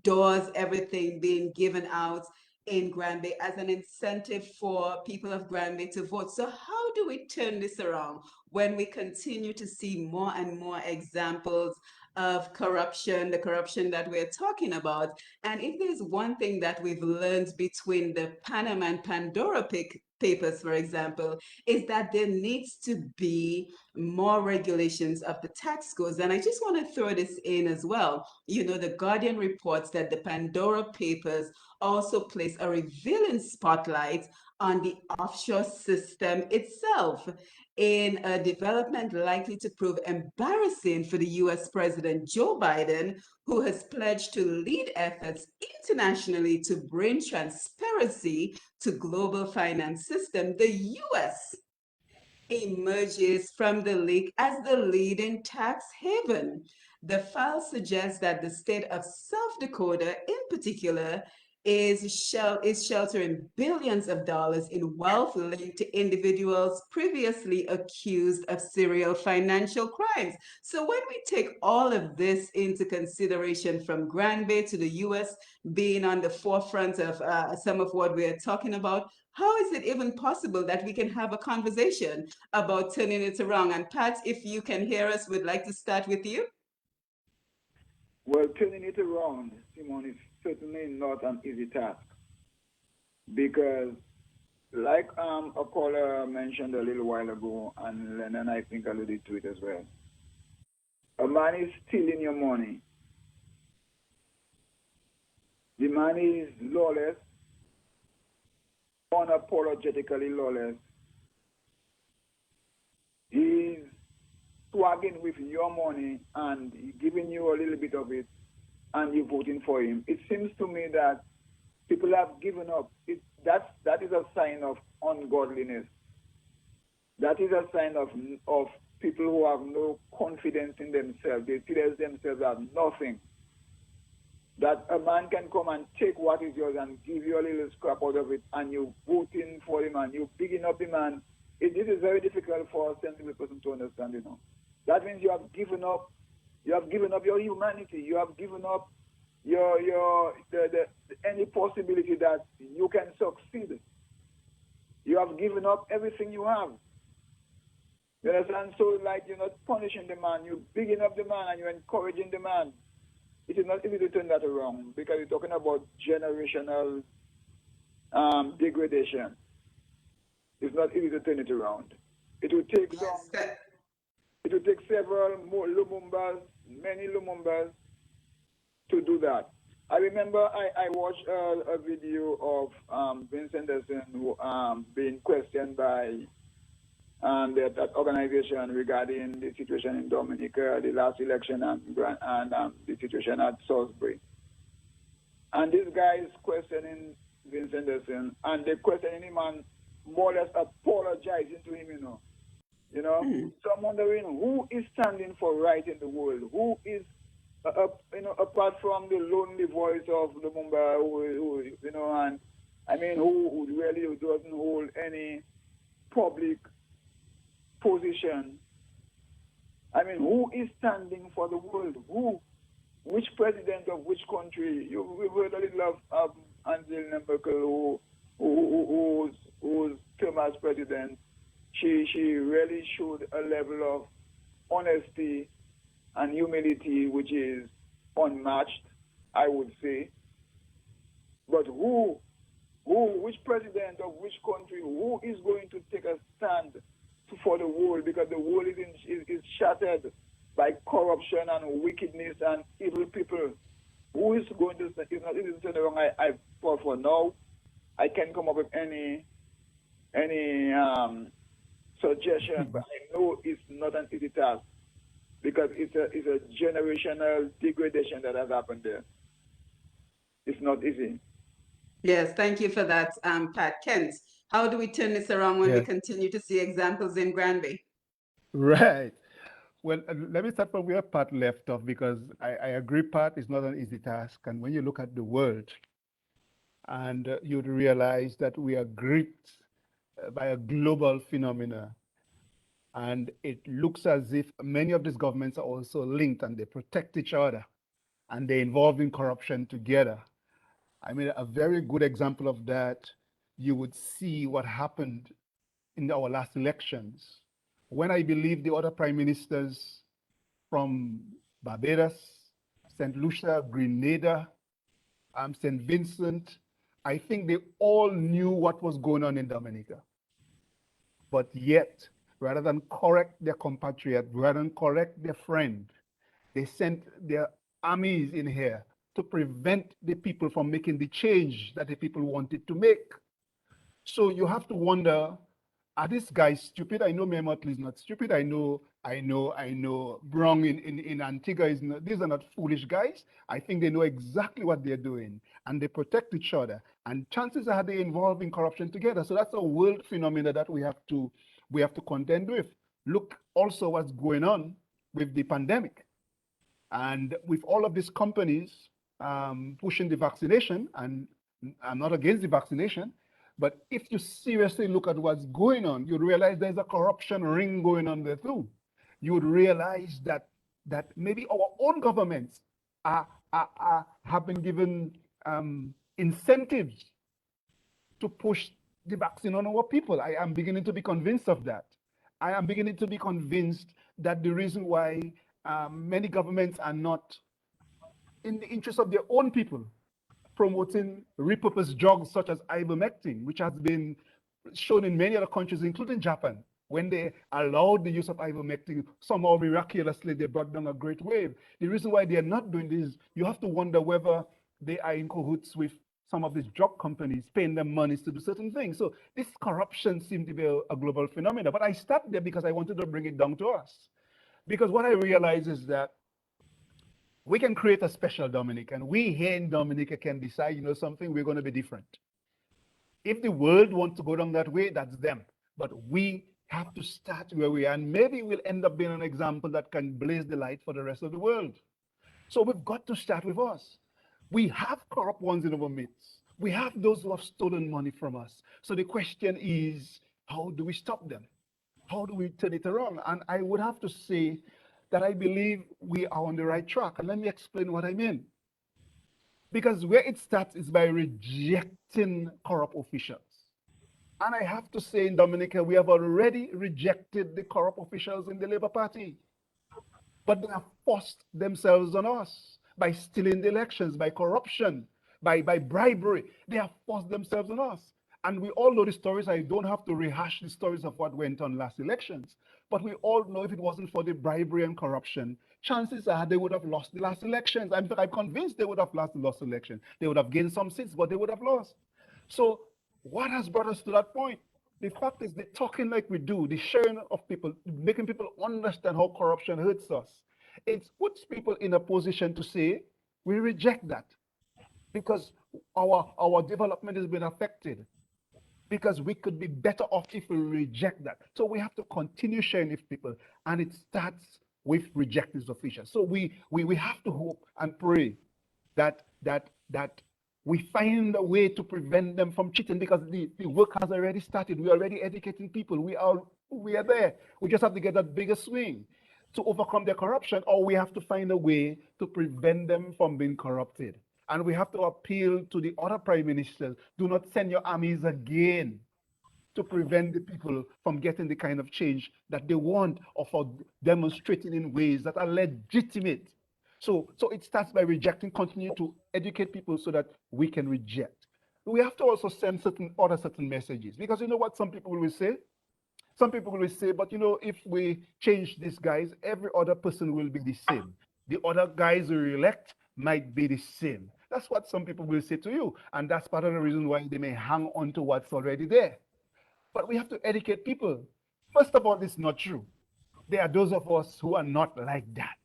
doors, everything being given out in Granby as an incentive for people of Granby to vote. So how do we turn this around when we continue to see more and more examples of corruption, the corruption that we're talking about? And if there's one thing that we've learned between the Panama and Pandora Papers, for example, is that there needs to be more regulations of the tax codes. And I just want to throw this in as well. The Guardian reports that the Pandora Papers also place a revealing spotlight on the offshore system itself, in a development likely to prove embarrassing for the US President Joe Biden, who has pledged to lead efforts internationally to bring transparency to global finance system. The US emerges from the leak as the leading tax haven. The file suggests that the state of South Dakota, in particular, is sheltering billions of dollars in wealth linked to individuals previously accused of serial financial crimes. So when we take all of this into consideration, from Granby to the US being on the forefront of some of what we're talking about, how is it even possible that we can have a conversation about turning it around? And Pat, if you can hear us, we'd like to start with you. Well, turning it around, Simon, is certainly not an easy task, because like a caller mentioned a little while ago, and Lennon, I think, alluded to it as well, a man is stealing your money. The man is lawless, unapologetically lawless. He's swagging with your money and giving you a little bit of it, and you're voting for him. It seems to me that people have given up. That is a sign of ungodliness. That is a sign of people who have no confidence in themselves. They see themselves as nothing. That a man can come and take what is yours and give you a little scrap out of it, and you're voting for him and you're bigging up the man. This is very difficult for a sensible person to understand, That means you have given up your humanity. You have given up any possibility that you can succeed. You have given up everything you have. You understand? So, like, you're not punishing the man, you're bigging up the man and you're encouraging the man. It is not easy to turn that around, because you're talking about generational degradation. It's not easy to turn it around. It will take several more Lumumbas, many Lumumbas, to do that. I remember I watched a video of Vince Henderson being questioned by that organization regarding the situation in Dominica, the last election, and the situation at Salisbury. And this guy is questioning Vince Henderson, and they're questioning him and more or less apologizing to him, So I'm wondering, who is standing for right in the world? Who is, apart from the lonely voice of Lumumba, and I mean, who really doesn't hold any public position? I mean, who is standing for the world? Which president of which country? We've heard a little of Angela Merkel, who's term as president. She really showed a level of honesty and humility which is unmatched, I would say. But which president of which country, who is going to take a stand for the world? Because the world is shattered by corruption and wickedness and evil people. Who is going to stand? It's not easy to say the wrong. I for now, I can't come up with any suggestion, but I know it's not an easy task because it's a generational degradation that has happened there. It's not easy. Yes, thank you for that, Pat. Kent, how do we turn this around when we Yes. continue to see examples in Granby? Right. Well, let me start from where Pat left off because I agree, Pat, it's not an easy task. And when you look at the world, and you'd realize that we are gripped by a global phenomena. And it looks as if many of these governments are also linked and they protect each other and they're involved in corruption together. I mean, a very good example of that, you would see what happened in our last elections when I believe the other prime ministers from Barbados, St. Lucia, Grenada, St. Vincent, I think they all knew what was going on in Dominica. But yet, rather than correct their compatriot, rather than correct their friend, they sent their armies in here to prevent the people from making the change that the people wanted to make. So you have to wonder, are these guys stupid? I know Memotli is not stupid. I know Brong in Antigua is not, these are not foolish guys. I think they know exactly what they're doing and they protect each other. And chances are they involved in corruption together. So that's a world phenomena that we have to contend with. Look also what's going on with the pandemic. And with all of these companies pushing the vaccination, and I'm not against the vaccination, but if you seriously look at what's going on, you realize there's a corruption ring going on there too. You would realize that maybe our own governments have been given incentives to push the vaccine on our people. I am beginning to be convinced of that. I am beginning to be convinced that the reason why many governments are not in the interest of their own people promoting repurposed drugs such as ivermectin, which has been shown in many other countries, including Japan. When they allowed the use of ivermectin, somehow miraculously they brought down a great wave. The reason why they are not doing this, you have to wonder whether they are in cahoots with some of these drug companies, paying them monies to do certain things. So this corruption seems to be a global phenomenon. But I started there because I wanted to bring it down to us. Because what I realize is that we can create a special Dominica, and we here in Dominica can decide, you know something, we're going to be different. If the world wants to go down that way, that's them. But we have to start where we are, and maybe we'll end up being an example that can blaze the light for the rest of the world. So we've got to start with us. We have corrupt ones in our midst. We have those who have stolen money from us. So the question is, how do we stop them? How do we turn it around? And I would have to say that I believe we are on the right track. And let me explain what I mean. Because where it starts is by rejecting corrupt officials. And I have to say in Dominica, we have already rejected the corrupt officials in the Labour Party. But they have forced themselves on us by stealing the elections, by corruption, by bribery. They have forced themselves on us. And we all know the stories. I don't have to rehash the stories of what went on last elections. But we all know if it wasn't for the bribery and corruption, chances are they would have lost the last elections. I'm convinced they would have lost the last election. They would have gained some seats, but they would have lost. So what has brought us to that point? The fact is the talking like we do, the sharing of people, making people understand how corruption hurts us. It puts people in a position to say, we reject that because our development has been affected, because we could be better off if we reject that. So we have to continue sharing with people, and it starts with rejecting these officials. So we have to hope and pray that we find a way to prevent them from cheating, because the work has already started. We're already educating people. We are there. We just have to get that bigger swing to overcome their corruption, or we have to find a way to prevent them from being corrupted. And we have to appeal to the other prime ministers, do not send your armies again to prevent the people from getting the kind of change that they want, or for demonstrating in ways that are legitimate. So it starts by rejecting, continue to educate people so that we can reject. We have to also send certain messages, because you know what some people will say? Some people will say, but you know, if we change these guys, every other person will be the same. The other guys we elect might be the same. That's what some people will say to you. And that's part of the reason why they may hang on to what's already there. But we have to educate people. First of all, it's not true. There are those of us who are not like that.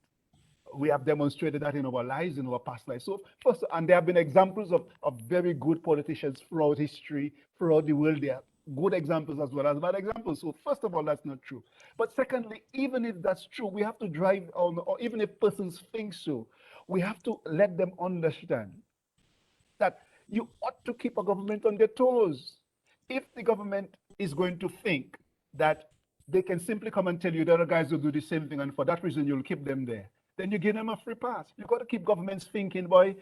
We have demonstrated that in our lives, in our past lives. So first, and there have been examples of very good politicians throughout history, throughout the world. There are good examples as well as bad examples. So first of all, that's not true. But secondly, even if that's true, we have to drive on, or even if persons think so, we have to let them understand that you ought to keep a government on their toes. If the government is going to think that they can simply come and tell you the other guys will do the same thing, and for that reason you'll keep them there, then you give them a free pass. You got to keep governments thinking, boy,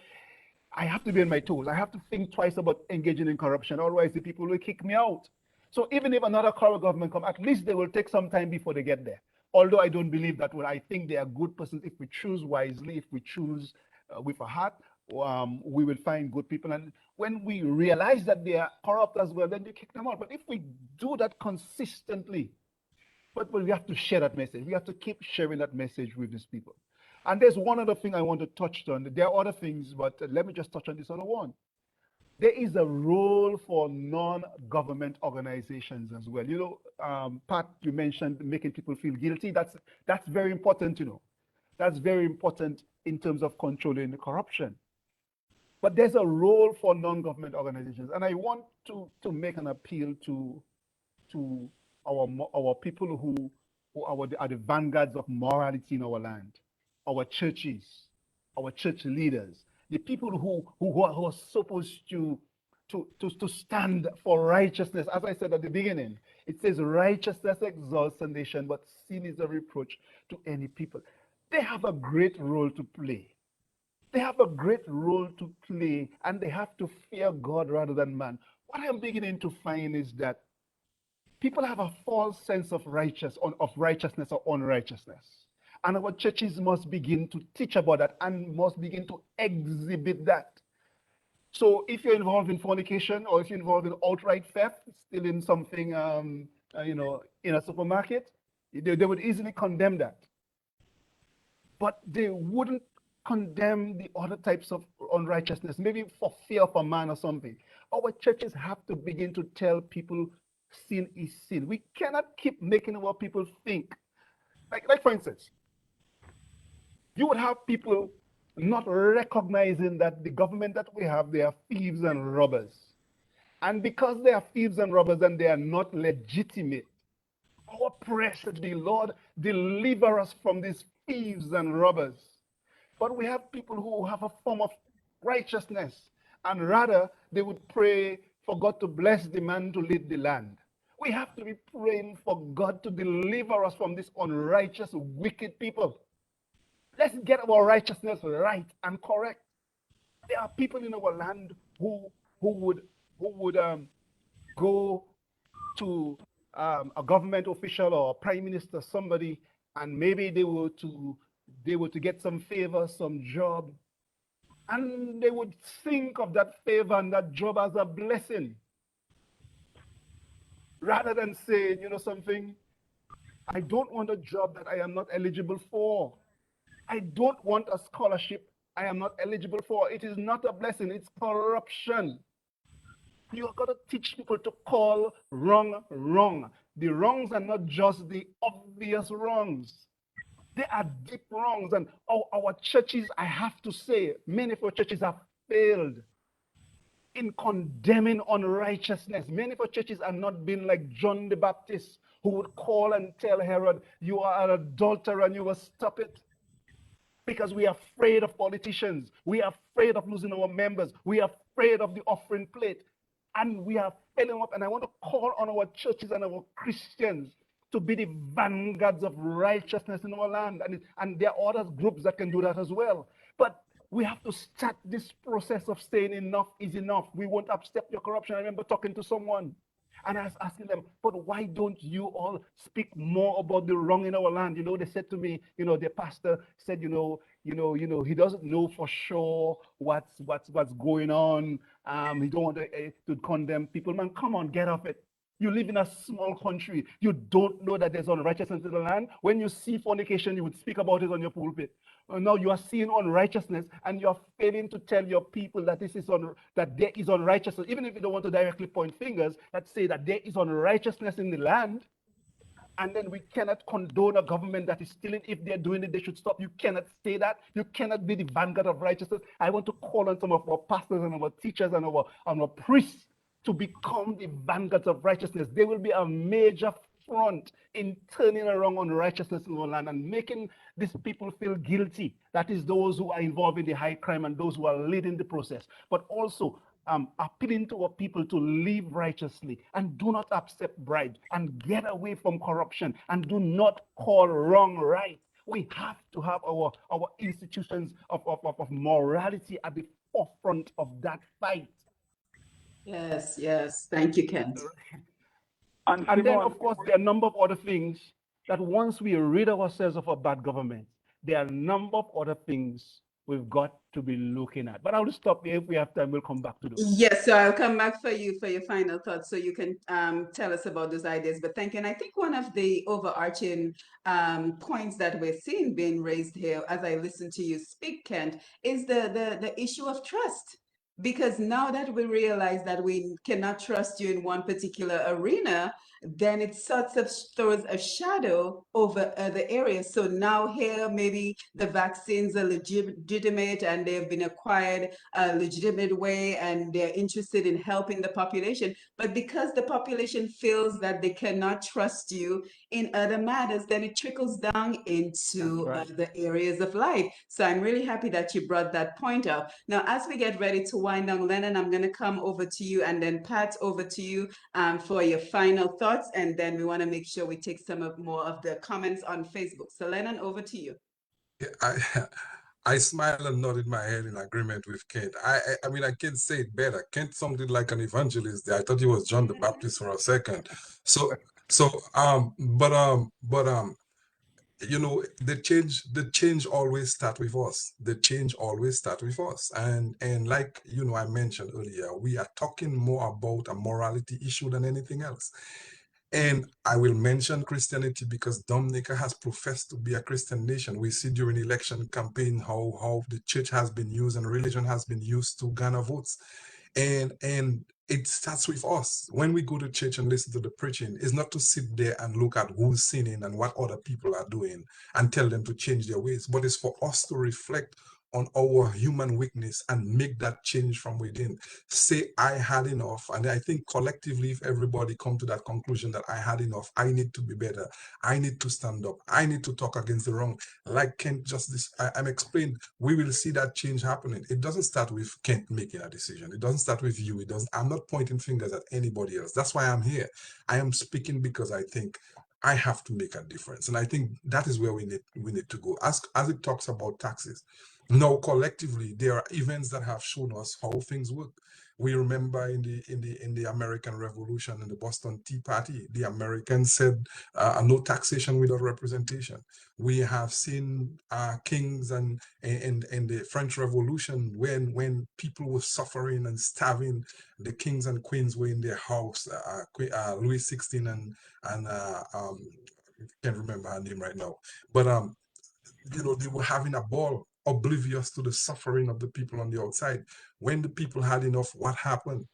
I have to be on my toes. I have to think twice about engaging in corruption. Otherwise, the people will kick me out. So even if another corrupt government come, at least they will take some time before they get there. Although I don't believe that way. I think they are good persons. If we choose wisely, if we choose with a heart, we will find good people. And when we realize that they are corrupt as well, then you kick them out. But if we do that consistently, but we have to share that message. We have to keep sharing that message with these people. And there's one other thing I want to touch on. There are other things, but let me just touch on this other one. There is a role for non-government organizations as well. You know, Pat, you mentioned making people feel guilty. That's very important, you know. That's very important in terms of controlling the corruption. But there's a role for non-government organizations. And I want to make an appeal to our people who are the vanguards of morality in our land, our churches, our church leaders, the people who are supposed to stand for righteousness. As I said at the beginning, it says righteousness exalts a nation, but sin is a reproach to any people. They have a great role to play. They have a great role to play, and they have to fear God rather than man. What I'm beginning to find is that people have a false sense of righteousness or unrighteousness. And our churches must begin to teach about that and must begin to exhibit that. So if you're involved in fornication, or if you're involved in outright theft, stealing something, you know, in a supermarket, they would easily condemn that. But they wouldn't condemn the other types of unrighteousness, maybe for fear of a man or something. Our churches have to begin to tell people sin is sin. We cannot keep making our people think. Like for instance, you would have people not recognizing that the government that we have, they are thieves and robbers. And because they are thieves and robbers and they are not legitimate, our prayer should be, Lord, deliver us from these thieves and robbers. But we have people who have a form of righteousness, and rather they would pray for God to bless the man to lead the land. We have to be praying for God to deliver us from these unrighteous, wicked people. Let's get our righteousness right and correct. There are people in our land who would go to a government official or a prime minister, somebody, and maybe they were to get some favor, some job, and they would think of that favor and that job as a blessing, rather than saying, you know something, I don't want a job that I am not eligible for. I don't want a scholarship I am not eligible for. It is not a blessing, it's corruption. You've got to teach people to call wrong wrong. The wrongs are not just the obvious wrongs. They are deep wrongs. And our churches, I have to say, many of our churches have failed in condemning unrighteousness. Many of our churches are not being like John the Baptist, who would call and tell Herod, you are an adulterer and you will stop it. Because we are afraid of politicians. We are afraid of losing our members. We are afraid of the offering plate. And we are failing up. And I want to call on our churches and our Christians to be the vanguards of righteousness in our land. And there are other groups that can do that as well. But we have to start this process of saying enough is enough. We won't accept your corruption. I remember talking to someone, And I was asking them, but why don't you all speak more about the wrong in our land? They said to me, the pastor said, he doesn't know for sure what's going on. He don't want to condemn people. Man, come on, get off it. You live in a small country. You don't know that there's unrighteousness in the land. When you see fornication, you would speak about it on your pulpit. Now you are seeing unrighteousness, and you're failing to tell your people that that there is unrighteousness. Even if you don't want to directly point fingers, let's say that there is unrighteousness in the land, and then we cannot condone a government that is stealing. If they're doing it, they should stop. You cannot say that. You cannot be the vanguard of righteousness. I want to call on some of our pastors and our teachers and our priests to become the vanguards of righteousness. There will be a major front in turning around unrighteousness in our land and making these people feel guilty. That is those who are involved in the high crime and those who are leading the process. But also appealing to our people to live righteously and do not accept bribes and get away from corruption and do not call wrong right. We have to have our institutions of morality at the forefront of that fight. Yes, yes. Thank you, Kent. And And then, Simon, of course, there are a number of other things that once we rid ourselves of a bad government, there are a number of other things we've got to be looking at. But I will stop here. If we have time, we'll come back to those. Yes, so I'll come back for you for your final thoughts so you can tell us about those ideas. But thank you. And I think one of the overarching points that we're seeing being raised here as I listen to you speak, Kent, is the issue of trust. Because now that we realize that we cannot trust you in one particular arena, then it sort of throws a shadow over other areas. So now here, maybe the vaccines are legitimate and they've been acquired a legitimate way and they're interested in helping the population. But because the population feels that they cannot trust you in other matters, then it trickles down into the areas of life. So I'm really happy that you brought that point up. Now, as we get ready to wind down, Lennon, I'm going to come over to you, and then Pat, over to you for your final thoughts. And then we want to make sure we take some more of the comments on Facebook. So Lennon, over to you. I smiled and nodded my head in agreement with Kent. I mean, I can't say it better. Kent sounded like an evangelist there. I thought he was John the Baptist for a second. The change always start with us. The change always start with us. And like, I mentioned earlier, we are talking more about a morality issue than anything else. And I will mention Christianity because Dominica has professed to be a Christian nation. We see during election campaign how the church has been used and religion has been used to garner votes. And it starts with us. When we go to church and listen to the preaching, it's not to sit there and look at who's sinning and what other people are doing and tell them to change their ways, but it's for us to reflect on our human weakness and make that change from within. Say, I had enough. And I think collectively, if everybody come to that conclusion that I had enough, I need to be better. I need to stand up. I need to talk against the wrong. Like Kent I'm explained, we will see that change happening. It doesn't start with Kent making a decision. It doesn't start with you. I'm not pointing fingers at anybody else. That's why I'm here. I am speaking because I think I have to make a difference. And I think that is where we need to go. As it talks about taxes. Now, collectively, there are events that have shown us how things work. We remember in the American Revolution and the Boston Tea Party, the Americans said no taxation without representation. We have seen kings and the French Revolution when people were suffering and starving, the kings and queens were in their house. Louis XVI and I can't remember her name right now, but they were having a ball, oblivious to the suffering of the people on the outside. When the people had enough, what happened?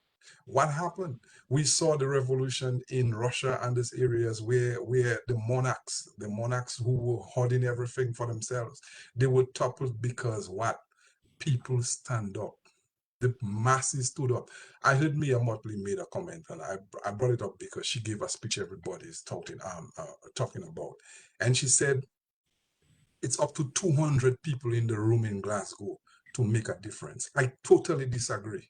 What happened? We saw the revolution in Russia and these areas where the monarchs who were hoarding everything for themselves, they were toppled because what? People stand up. The masses stood up. I heard Mia Motley made a comment, and I brought it up because she gave a speech everybody is talking about, and she said, it's up to 200 people in the room in Glasgow to make a difference. I totally disagree.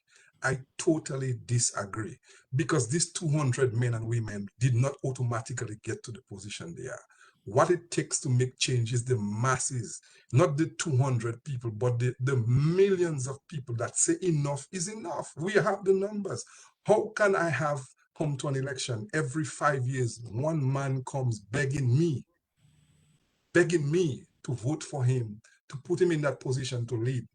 Because these 200 men and women did not automatically get to the position they are. What it takes to make change is the masses, not the 200 people, but the millions of people that say enough is enough. We have the numbers. How can I have come to an election, every 5 years, one man comes begging me to vote for him, to put him in that position to lead,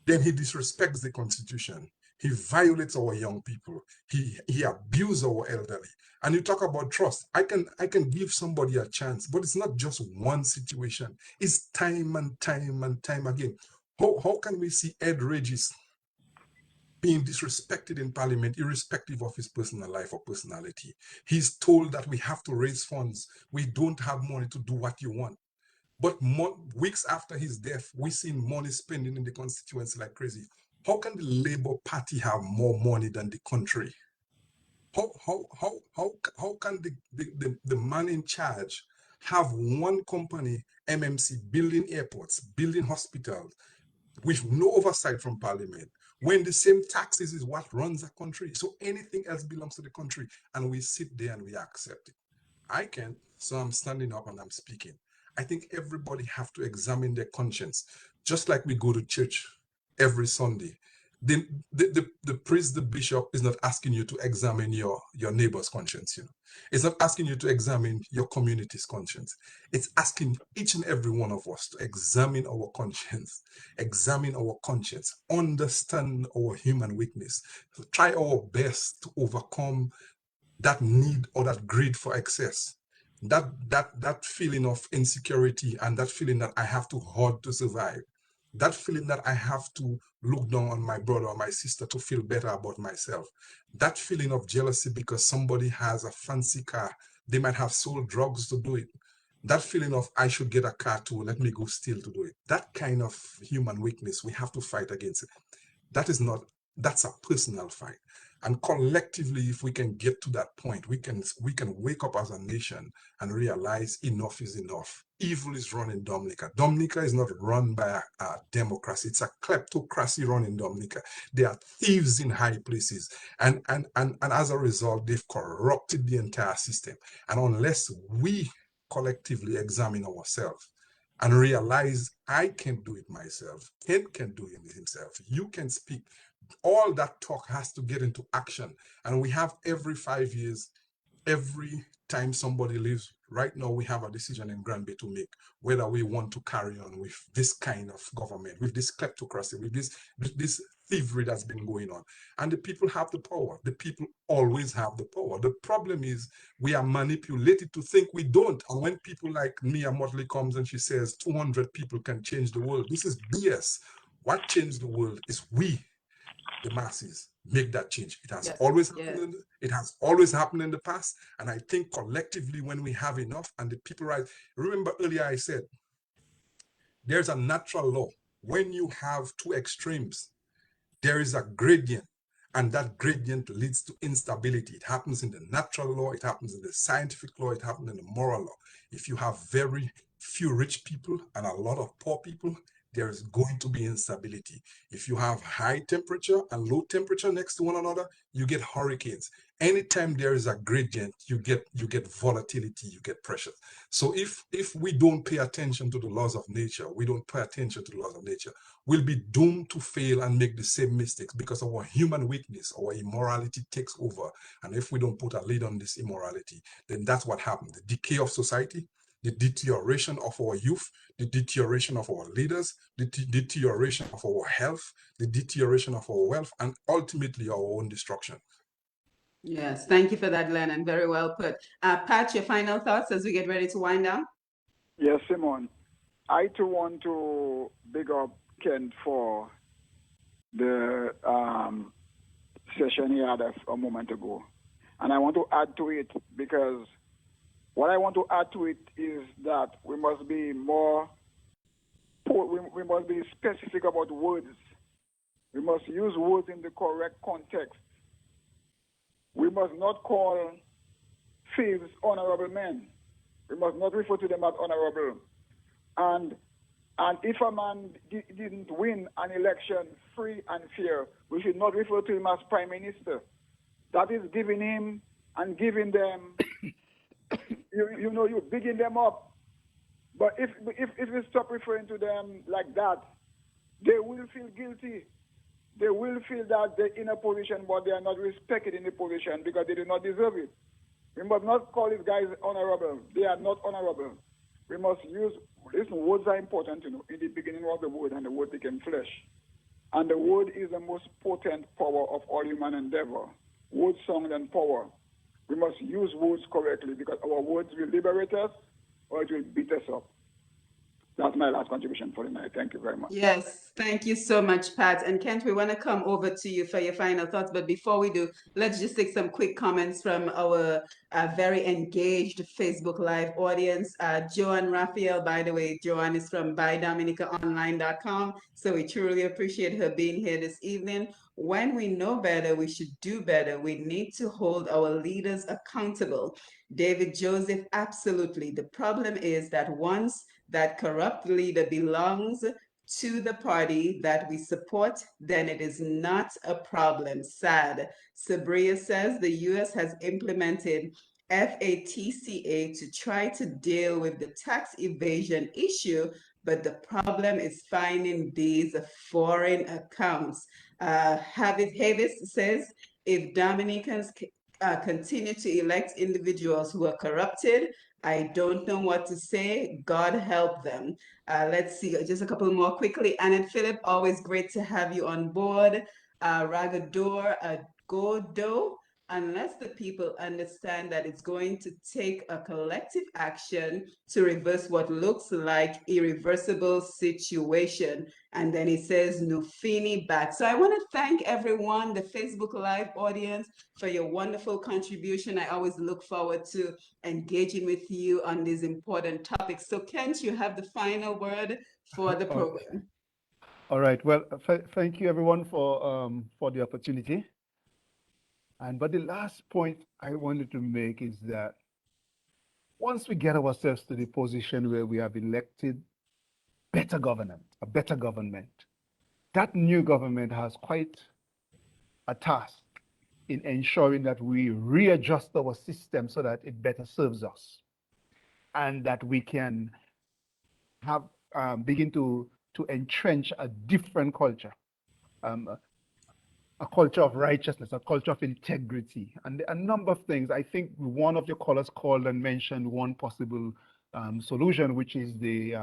then he disrespects the Constitution. He violates our young people. He abuses our elderly. And you talk about trust. I can give somebody a chance, but it's not just one situation. It's time and time and time again. How can we see Ed Regis being disrespected in Parliament, irrespective of his personal life or personality? He's told that we have to raise funds. We don't have money to do what you want. But weeks after his death, we seen money spending in the constituency like crazy. How can the Labour Party have more money than the country? How can the man in charge have one company, MMC, building airports, building hospitals, with no oversight from Parliament, when the same taxes is what runs a country? So anything else belongs to the country, and we sit there and we accept it. I can't, so I'm standing up and I'm speaking. I think everybody have to examine their conscience, just like we go to church every Sunday. The priest, the bishop is not asking you to examine your neighbor's conscience. It's not asking you to examine your community's conscience. It's asking each and every one of us to examine our conscience, understand our human weakness, try our best to overcome that need or that greed for excess, that feeling of insecurity, and that feeling that I have to hoard to survive, that feeling that I have to look down on my brother or my sister to feel better about myself, that feeling of jealousy because somebody has a fancy car, they might have sold drugs to do it, that feeling of I should get a car too, let me go steal to do it. That kind of human weakness, we have to fight against it. That's a personal fight. And collectively, if we can get to that point, we can wake up as a nation and realize enough is enough. Evil is run in Dominica. Dominica is not run by a democracy. It's a kleptocracy run in Dominica. There are thieves in high places. And as a result, they've corrupted the entire system. And unless we collectively examine ourselves and realize I can do it myself, Ken can do it himself, you can speak, all that talk has to get into action. And we have every 5 years, every time somebody leaves, right now we have a decision in Granby to make, whether we want to carry on with this kind of government, with this kleptocracy, with this thievery that's been going on. And the people have the power. The people always have the power. The problem is we are manipulated to think we don't. And when people like Mia Motley comes and she says 200 people can change the world, this is BS. What changed the world is we, the masses, make that change. It has always happened. It has always happened in the past. And I think collectively, when we have enough and the people rise, remember earlier I said, there's a natural law. When you have two extremes, there is a gradient, and that gradient leads to instability. It happens in the natural law, it happens in the scientific law, it happens in the moral law. If you have very few rich people and a lot of poor people, there is going to be instability. If you have high temperature and low temperature next to one another, you get hurricanes. Anytime there is a gradient, you get volatility, you get pressure. So if we don't pay attention to the laws of nature, we'll be doomed to fail and make the same mistakes because our human weakness, our immorality takes over. And if we don't put a lid on this immorality, then that's what happens. The decay of society, the deterioration of our youth, the deterioration of our leaders, the deterioration of our health, the deterioration of our wealth, and ultimately our own destruction. Yes, thank you for that, Lennon. Very well put. Pat, your final thoughts as we get ready to wind down? Yes, Simon. I too want to big up Ken for the session he had a moment ago. And I want to add to it because what I want to add to it is that we must be we must be specific about words. We must use words in the correct context. We must not call thieves honorable men. We must not refer to them as honorable. And if a man didn't win an election free and fair, we should not refer to him as prime minister. That is giving him and giving them, you're bigging them up. But if we stop referring to them like that, they will feel guilty. they will feel that they're in a position, but they are not respected in the position because they do not deserve it. We must not call these guys honorable. They are not honorable. We must use, listen, words are important, In the beginning was the word, and the word became flesh. And the word is the most potent power of all human endeavor. Word, song, and power. We must use words correctly because our words will liberate us or it will beat us up. That's my last contribution for the night. Thank you very much. Yes, thank you so much, Pat. And Kent, we want to come over to you for your final thoughts. But before we do, let's just take some quick comments from our very engaged Facebook Live audience. Joanne Raphael, by the way, Joanne is from BuyDominicaOnline.com. So we truly appreciate her being here this evening. When we know better, we should do better. We need to hold our leaders accountable. David Joseph, absolutely. The problem is that once that corrupt leader belongs to the party that we support, then it is not a problem. Sad. Sabria says the US has implemented FATCA to try to deal with the tax evasion issue, but the problem is finding these foreign accounts. Havis says if Dominicans continue to elect individuals who are corrupted, I don't know what to say. God help them. Let's see, just a couple more quickly. Annette Phillip, always great to have you on board. Ragador Godo, unless the people understand that it's going to take a collective action to reverse what looks like irreversible situation. And then he says, Nufini back. So I want to thank everyone, the Facebook Live audience, for your wonderful contribution. I always look forward to engaging with you on these important topics. So Kent, you have the final word for the program. All right. Well, thank you everyone for the opportunity. But the last point I wanted to make is that once we get ourselves to the position where we have elected better governance, a better government, that new government has quite a task in ensuring that we readjust our system so that it better serves us and that we can have begin to entrench a different culture, a culture of righteousness, a culture of integrity, and a number of things. I think one of your callers called and mentioned one possible solution, which is the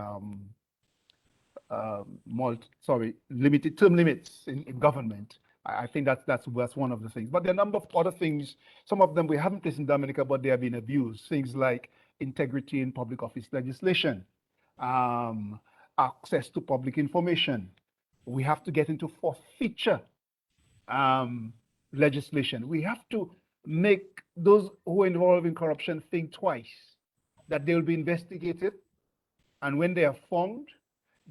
limited term limits in government. I think that's one of the things. But there are a number of other things. Some of them we haven't placed in Dominica, but they have been abused. Things like integrity in public office legislation, access to public information. We have to get into forfeiture legislation. We have to make those who are involved in corruption think twice, that they will be investigated, and when they are found,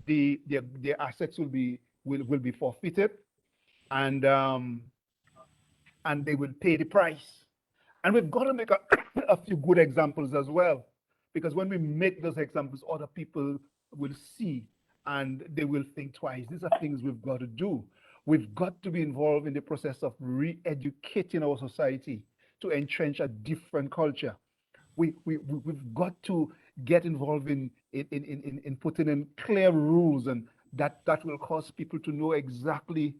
their assets will be forfeited, and they will pay the price. And we've got to make a few good examples as well, because when we make those examples, other people will see and they will think twice. These are things we've got to do. We've got to be involved in the process of re-educating our society to entrench a different culture. We've got to get involved in putting in clear rules, and that will cause people to know exactly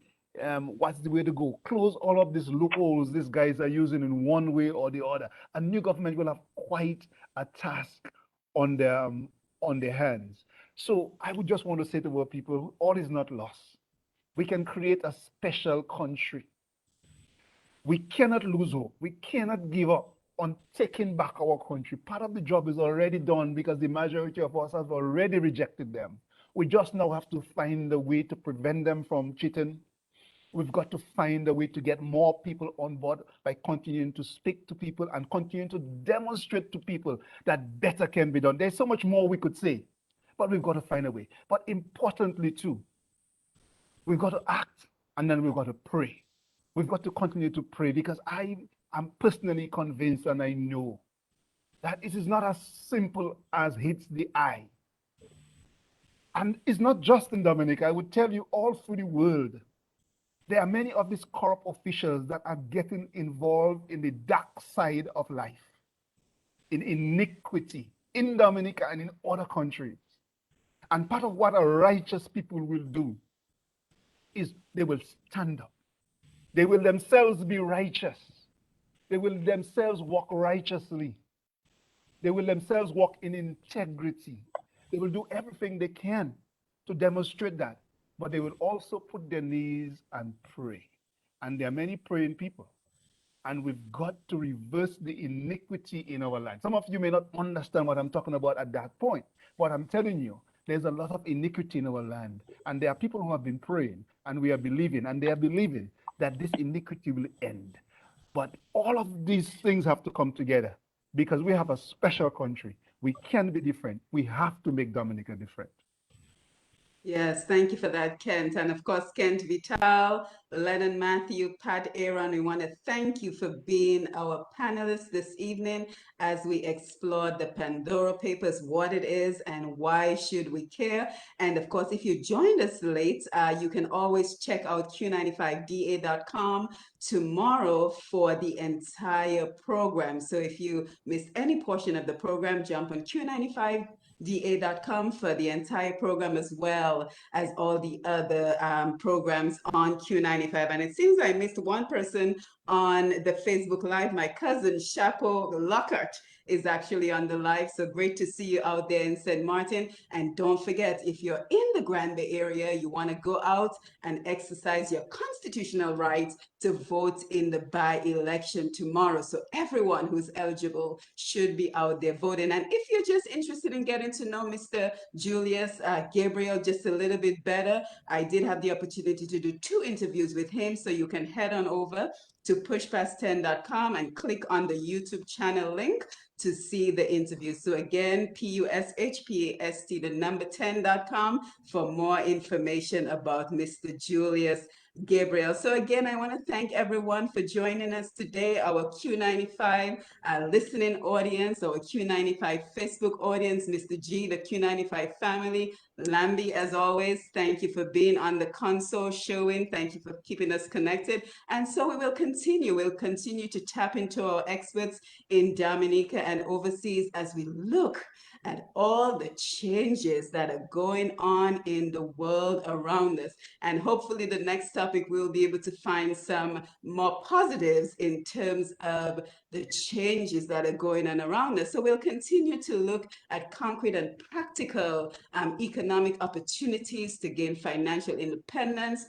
what's the way to go. Close all of these loopholes these guys are using in one way or the other. A new government will have quite a task on their hands. So I would just want to say to our people, all is not lost. We can create a special country. We cannot lose hope. We cannot give up on taking back our country. Part of the job is already done because the majority of us have already rejected them. We just now have to find a way to prevent them from cheating. We've got to find a way to get more people on board by continuing to speak to people and continuing to demonstrate to people that better can be done. There's so much more we could say, but we've got to find a way. But importantly too, we've got to act, and then we've got to pray. We've got to continue to pray, because I am personally convinced, and I know that it is not as simple as hits the eye. And it's not just in Dominica. I would tell you all through the world, there are many of these corrupt officials that are getting involved in the dark side of life, in iniquity, in Dominica and in other countries. And part of what a righteous people will do is they will stand up. They will themselves be righteous. They will themselves walk righteously. They will themselves walk in integrity. They will do everything they can to demonstrate that. But they will also put their knees and pray. And there are many praying people. And we've got to reverse the iniquity in our land. Some of you may not understand what I'm talking about at that point, but I'm telling you, there's a lot of iniquity in our land. And there are people who have been praying, and we are believing, and they are believing that this iniquity will end. But all of these things have to come together because we have a special country. We can be different. We have to make Dominica different. Yes, thank you for that, Kent. And of course, Kent Vital, Lennon Matthew, Pat Aaron, we want to thank you for being our panelists this evening as we explore the Pandora Papers, what it is and why should we care. And of course, if you joined us late, you can always check out Q95DA.com tomorrow for the entire program. So if you missed any portion of the program, jump on Q95DA.com for the entire program as well as all the other programs on Q95. And it seems I missed one person on the Facebook Live. My cousin, Chapeau Lockhart, is actually on the live. So great to see you out there in St. Martin. And don't forget, if you're in the Grand Bay area, you want to go out and exercise your constitutional right to vote in the by-election tomorrow. So everyone who's eligible should be out there voting. And if you're just interested in getting to know Mr. Julius Gabriel just a little bit better, I did have the opportunity to do 2 interviews with him. So you can head on over to pushpast10.com and click on the YouTube channel link to see the interview. So again, PUSHPAST, the number 10.com for more information about Mr. Julius Gabriel. So again, I want to thank everyone for joining us today, our Q95 listening audience, our Q95 Facebook audience, Mr. G, the Q95 family, Lambi, as always, thank you for being on the console showing. Thank you for keeping us connected. And so we will continue. We'll continue to tap into our experts in Dominica and overseas as we look at all the changes that are going on in the world around us. And hopefully the next topic, we'll be able to find some more positives in terms of the changes that are going on around us. So we'll continue to look at concrete and practical economic opportunities to gain financial independence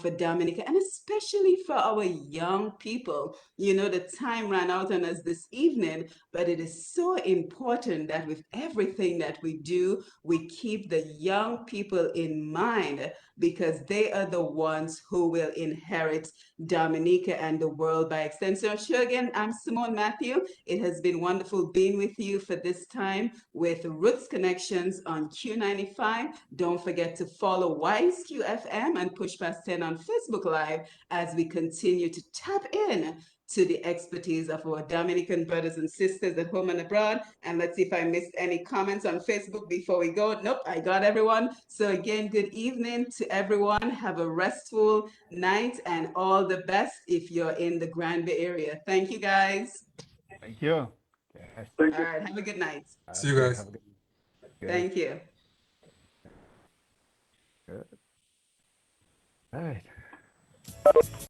for Dominica, and especially for our young people. You know, the time ran out on us this evening, but it is so important that with everything that we do, we keep the young people in mind because they are the ones who will inherit Dominica and the world by extension. So again, I'm Simone Matthew. It has been wonderful being with you for this time with Roots Connections on Q95. Don't forget to follow Wise QFM and Push Past 10 on Facebook Live as we continue to tap in to the expertise of our Dominican brothers and sisters at home and abroad. And let's see if I missed any comments on Facebook before we go. Nope, I got everyone. So again, good evening to everyone. Have a restful night and all the best if you're in the Grand Bay area. Thank you, guys. Thank you. Yes. All right, have a good night. See you guys. Have a good- Good. Thank you. Good. All right.